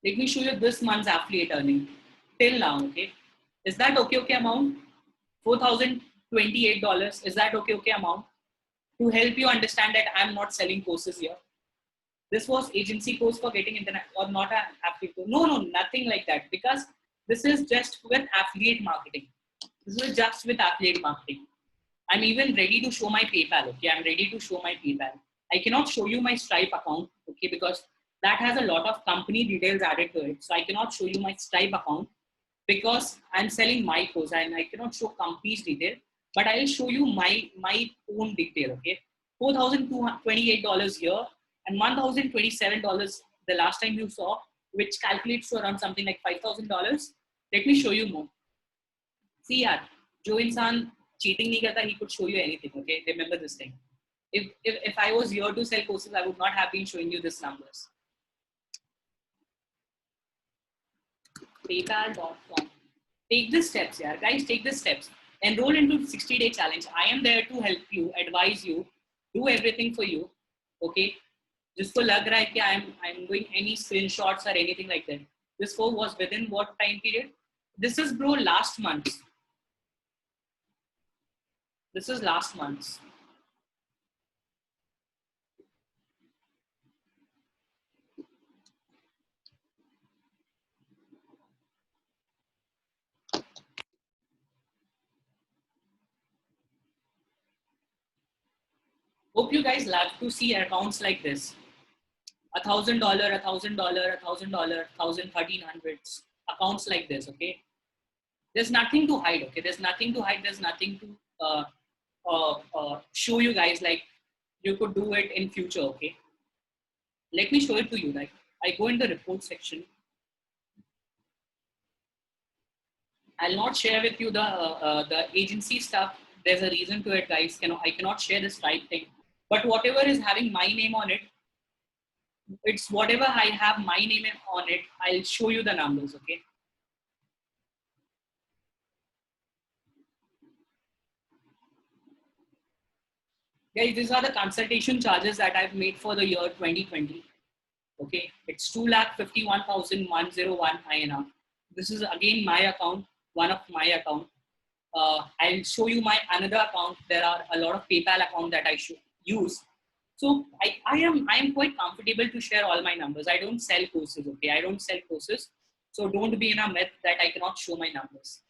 Let me show you this month's affiliate earning till now, okay? Is that okay amount? $4,028. Is that okay amount? To help you understand that I'm not selling courses here. This was agency course for getting internet or not an affiliate course. No, nothing like that. Because this is just with affiliate marketing. This is just with affiliate marketing. I'm even ready to show my PayPal, okay? I'm ready to show my PayPal. I cannot show you my Stripe account, okay? Because that has a lot of company details added to it. So I cannot show you my Stripe account because I'm selling my course and I cannot show company's detail, but I'll show you my own detail, okay? $4,228 here and $1,027 the last time you saw, which calculates to around something like $5,000. Let me show you more. See, yaar, jo insan cheating nahi karta, he could show you anything, okay? Remember this thing. If I was here to sell courses, I would not have been showing you these numbers. PayPal.com. Take the steps, yeah, guys. Take the steps. Enroll into 60-day challenge. I am there to help you, advise you, do everything for you. Okay. जिसको लग रहा है कि I'm doing any screenshots or anything like that. This was within what time period? This is bro last month. This is last month. Hope you guys love to see accounts like this. $1,000, $1,000, $1,000, 1,300 accounts like this. Okay, there's nothing to hide. Okay, there's nothing to hide. There's nothing to show you guys. Like you could do it in future. Okay, let me show it to you. Like I go in the report section. I'll not share with you the agency stuff. There's a reason to it, guys. I cannot share this type thing. But whatever is having my name on it, it's whatever I have my name on it. I'll show you the numbers. Okay. Guys, these are the consultation charges that I've made for the year 2020. Okay, it's 2,51,101 INR. This is again my account, one of my account. I'll show you my another account. There are a lot of PayPal account that I should use. So I am quite comfortable to share all my numbers. I don't sell courses. Okay, I don't sell courses. So don't be in a myth that I cannot show my numbers.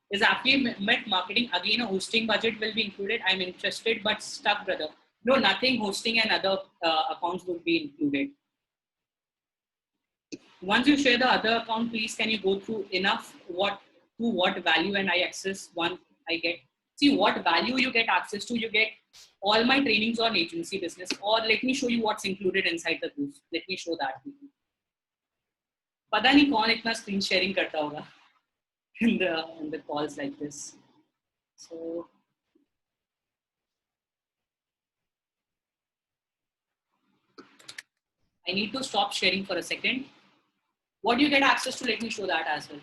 Is affiliate marketing again a hosting budget will be included? I'm interested but stuck, brother. No, nothing hosting and other accounts would be included. Once you share the other account, please can you go through enough what value and I access one I get. See what value you get access to. You get all my trainings on agency business, or let me show you what's included inside the course. Let me show that to you. पता नहीं कौन इतना screen sharing करता होगा in the calls like this. So I need to stop sharing for a second. What do you get access to? Let me show that as well.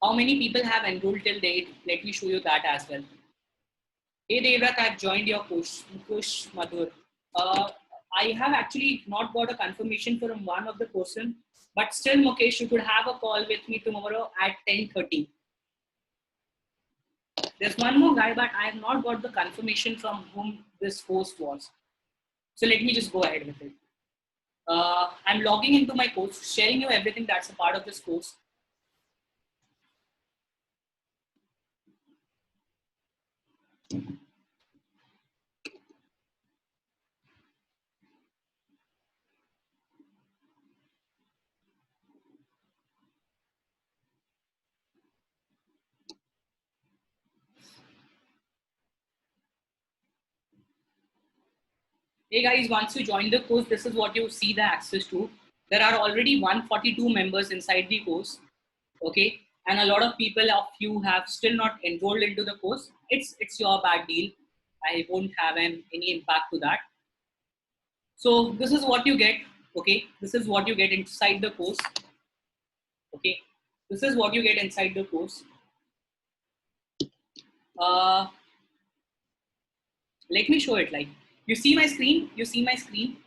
How many people have enrolled till date? Let me show you that as well. Hey Devrat, I've joined your course. Mukesh Madhur. I have actually not got a confirmation from one of the person, but still Mukesh, you could have a call with me tomorrow at 10:30. There's one more guy, but I have not got the confirmation from whom this host was. So let me just go ahead with it. I'm logging into my course, sharing you everything that's a part of this course. Hey guys, once you join the course, this is what you see the access to. There are already 142 members inside the course. Okay, and a lot of people of you have still not enrolled into the course. It's your bad deal. I won't have any impact to that. So this is what you get. Okay, this is what you get inside the course. Okay, this is what you get inside the course. Let me show it. Like you see my screen. You see my screen.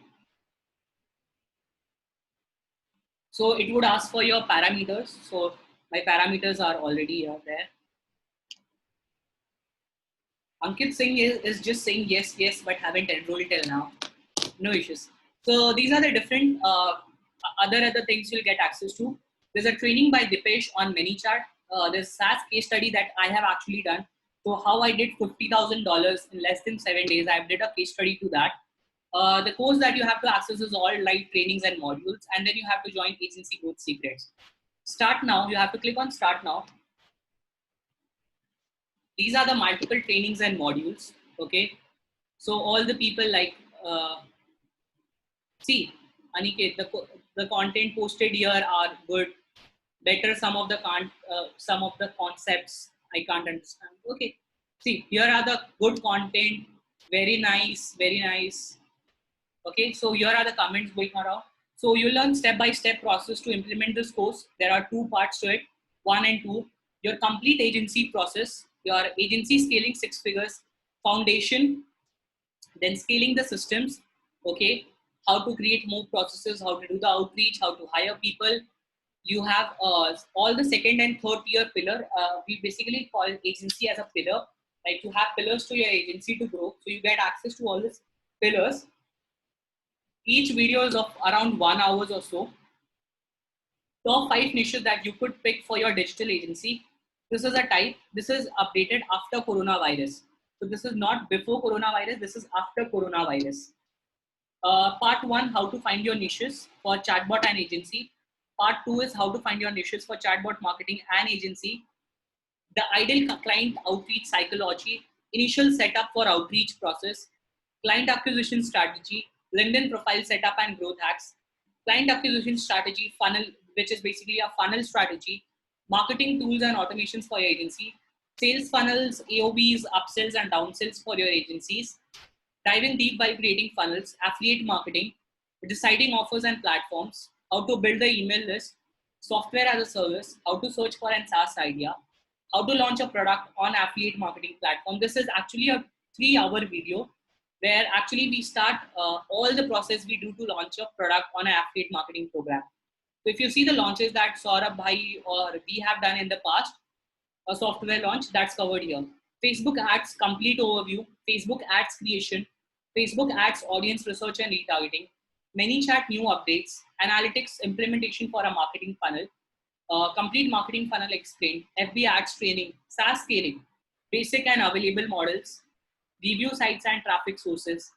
So it would ask for your parameters. So my parameters are already there. Ankit Singh is just saying yes, yes, but haven't enrolled till now. No issues. So these are the different other things you'll get access to. There's a training by Dipesh on ManyChat. There's a SaaS case study that I have actually done. So how I did $50,000 in less than 7 days. I did a case study to that. The course that you have to access is all live trainings and modules, and then you have to join Agency Growth Secrets. Start now. You have to click on Start Now. These are the multiple trainings and modules. Okay, so all the people like see Aniket, the content posted here are good. Better some of the concepts I can't understand. Okay, see here are the good content. Very nice, very nice. Okay, so here are the comments going around. So you learn step-by-step process to implement this course. There are 2 parts to it, 1 and 2. Your complete agency process, your agency scaling 6 figures, foundation, Then scaling the systems, okay, how to create more processes, how to do the outreach, how to hire people. You have all the second and third tier pillar. We basically call agency as a pillar. Like you have pillars to your agency to grow. So you get access to all these pillars. Each video is of around 1 hour or so. Top 5 niches that you could pick for your digital agency. This is a type. This is updated after coronavirus. So this is not before coronavirus. This is after coronavirus. Part 1, how to find your niches for chatbot and agency. Part 2 is how to find your niches for chatbot marketing and agency. The ideal client outreach psychology, initial setup for outreach process, client acquisition strategy, LinkedIn profile setup and growth hacks, client acquisition strategy funnel, which is basically a funnel strategy, marketing tools and automations for your agency, sales funnels, AOBs, upsells and downsells for your agencies, diving deep by creating funnels, affiliate marketing, deciding offers and platforms, how to build the email list, software as a service, how to search for an SaaS idea, how to launch a product on affiliate marketing platform. This is actually a 3-hour video where actually we start all the process we do to launch a product on an affiliate marketing program. So if you see the launches that Saurabh Bhai or we have done in the past, a software launch that's covered here. Facebook ads complete overview, Facebook ads creation, Facebook ads audience research and retargeting, ManyChat new updates, analytics implementation for a marketing funnel, complete marketing funnel explained, FB ads training, SaaS scaling, basic and available models, review sites and traffic sources,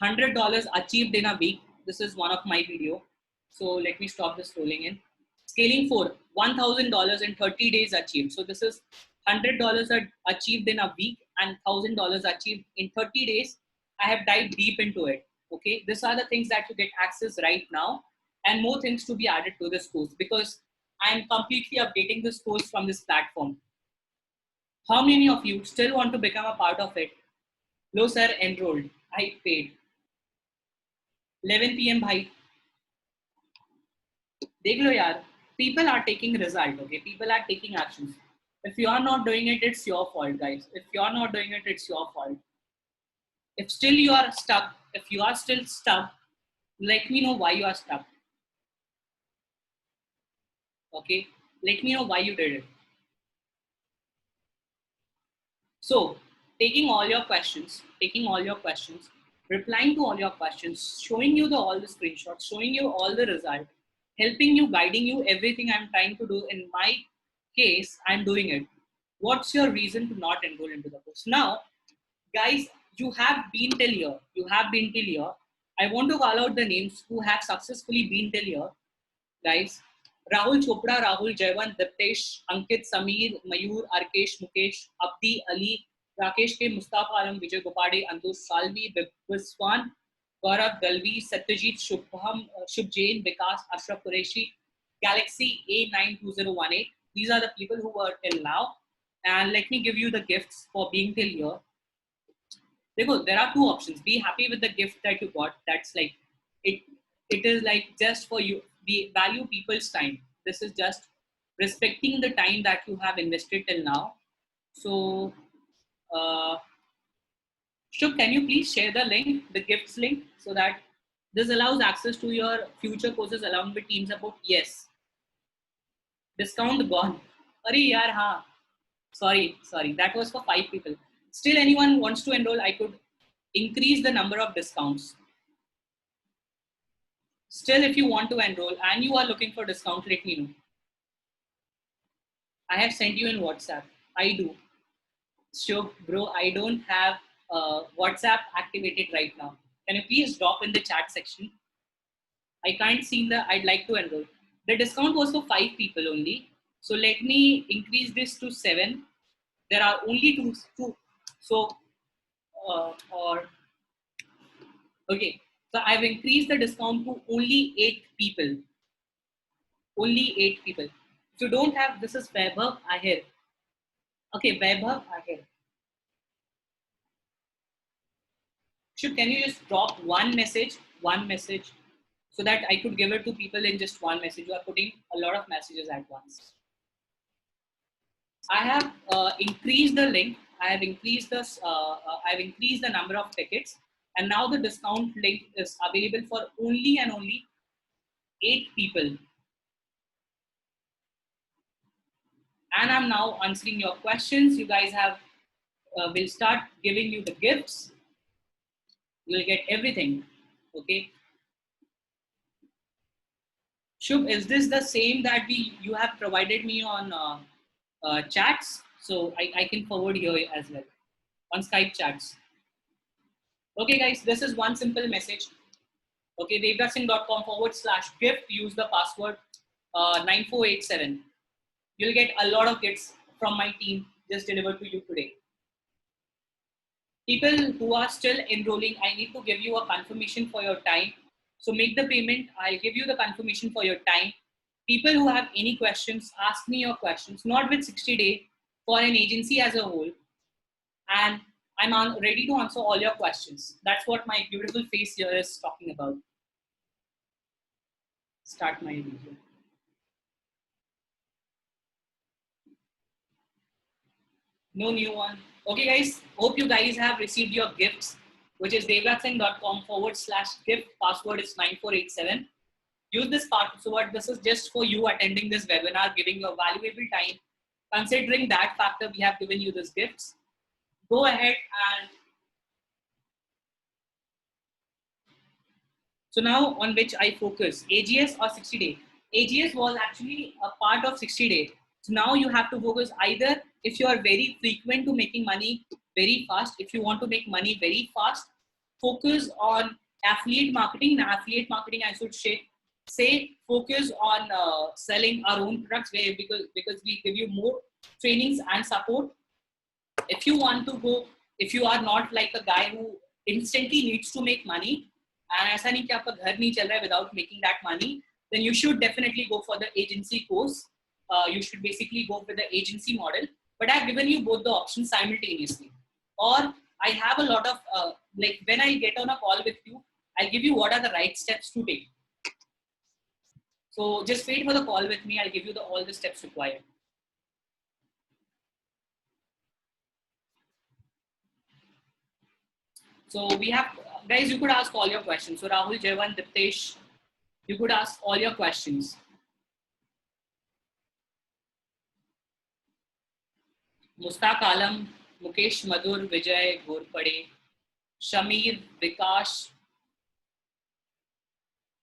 $100 achieved in a week. This is one of my video. So let me stop this rolling in. Scaling 4, $1,000 in 30 days achieved. So this is $100 achieved in a week and $1,000 achieved in 30 days. I have dived deep into it. Okay, these are the things that you get access right now, and more things to be added to this course because I'm completely updating this course from this platform. How many of you still want to become a part of it? No sir, enrolled. I paid. 11 p.m. bhai. देख लो यार, people are taking result, okay? People are taking actions. If you are not doing it, it's your fault, guys. If you are not doing it, it's your fault. If still you are stuck, if you are still stuck, let me know why you are stuck. Okay? Let me know why you did it. So, taking all your questions, replying to all your questions, showing you all the screenshots, showing you all the result, helping you, guiding you, everything I'm trying to do. In my case, I'm doing it. What's your reason to not enroll into the course? Now, guys, you have been till here. I want to call out the names who have successfully been till here. Guys, Rahul Chopra, Rahul Jayawant, Diptesh, Ankit, Sameer, Mayur, Arkesh, Mukesh, Abdi, Ali, Rakesh K, Mustafa Alam, Vijay Gopade, Antush Salvi, Biswan, Gaurav Dalvi, Satyajit, Shubh Jain, Vikas, Ashraf Qureshi, Galaxy A92018. These are the people who are till now. And let me give you the gifts for being till here. There are two options. Be happy with the gift that you got. That's like, it is like just for you. We value people's time. This is just respecting the time that you have invested till now. So, Shubh, can you please share the link, the gifts link, so that this allows access to your future courses along with team support? Yes. Discount gone. Arey yaar, haan. Sorry. That was for 5 people. Still, anyone wants to enroll, I could increase the number of discounts. Still, if you want to enroll and you are looking for discount, let me know. I have sent you in WhatsApp. I do. Sure, bro, I don't have WhatsApp activated right now. Can you please drop in the chat section? I can't see I'd like to enroll. The discount was for 5 people only. So let me increase this to 7. There are only two. So, okay. So I've increased the discount to only 8 people. Only 8 people. If you don't have, this is Vaibhav Ahir. Okay, Vaibhav Ahir. Can you just drop one message, so that I could give it to people in just one message? You are putting a lot of messages at once. I have increased the link. have increased this. I've increased the number of tickets, and now the discount link is available for only and only 8 people. And I'm now answering your questions. You guys have will start giving you the gifts. You'll get everything. Okay. Shubh, is this the same that you have provided me on chats? So I can forward here as well on Skype chats. Okay, guys, this is one simple message. Okay, devratsingh.com/gift. Use the password 9487. You'll get a lot of gifts from my team just delivered to you today. People who are still enrolling, I need to give you a confirmation for your time. So make the payment. I'll give you the confirmation for your time. People who have any questions, ask me your questions, not with 60 days, for an agency as a whole. And I'm ready to answer all your questions. That's what my beautiful face here is talking about. Start my video. No new one. Okay, guys. Hope you guys have received your gifts, which is devratsingh.com/gift. Password is 9487. Use this password. This is just for you attending this webinar, giving your valuable time. Considering that factor, we have given you these gifts. Go ahead and so now on which I focus, AGS or 60 day. AGS was actually a part of 60 day. So now you have to focus either if you are very frequent to making money very fast. If you want to make money very fast, focus on affiliate marketing. And affiliate marketing, I should say focus on selling our own products because we give you more trainings and support. If you want to go, if you are not like a guy who instantly needs to make money, and ऐसा नहीं कि आपका घर नहीं चल रहा है without making that money, then you should definitely go for the agency course. You should basically go with the agency model. But I've given you both the options simultaneously. Or I have a lot of, like when I get on a call with you, I'll give you what are the right steps to take. So just wait for the call with me. I'll give you all the steps required. So we have, guys, you could ask all your questions. So Rahul, Jevan, Diptesh, you could ask all your questions. Mustaq Alam, Mukesh Madhur, Vijay, Ghorpade, Shamir, Vikash,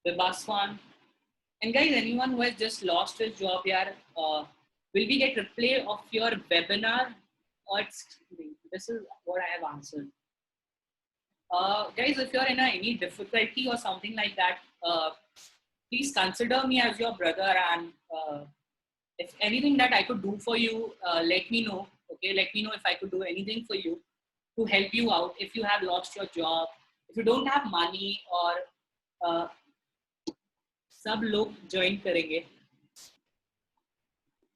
Vibaswan. And guys, anyone who has just lost his job here, will we get replay of your webinar? Or this is what I have answered. Guys, if you're in any difficulty or something like that, please consider me as your brother, and if anything that I could do for you, let me know. Okay, let me know if I could do anything for you to help you out. If you have lost your job, if you don't have money, or सब लोग join करेंगे.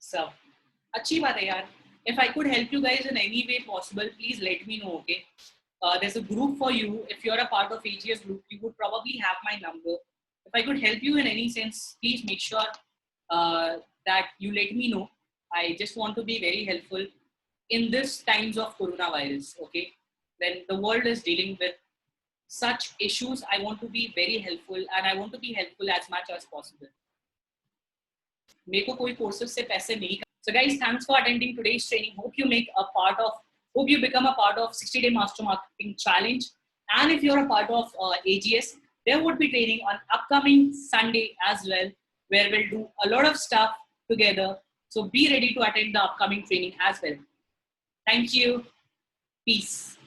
सब अच्छी बात है यार. If I could help you guys in any way possible, please let me know. Okay. There's a group for you. If you're a part of AGS group, you would probably have my number. If I could help you in any sense, please make sure that you let me know. I just want to be very helpful in this times of coronavirus. Okay, when the world is dealing with such issues, I want to be very helpful, and I want to be helpful as much as possible. मेरे को कोई courses से पैसे नहीं. So guys, thanks for attending today's training. Hope you become a part of 60 Day Master Marketing Challenge. And if you're a part of AGS, there would be training on upcoming Sunday as well, where we'll do a lot of stuff together. So be ready to attend the upcoming training as well. Thank you. Peace.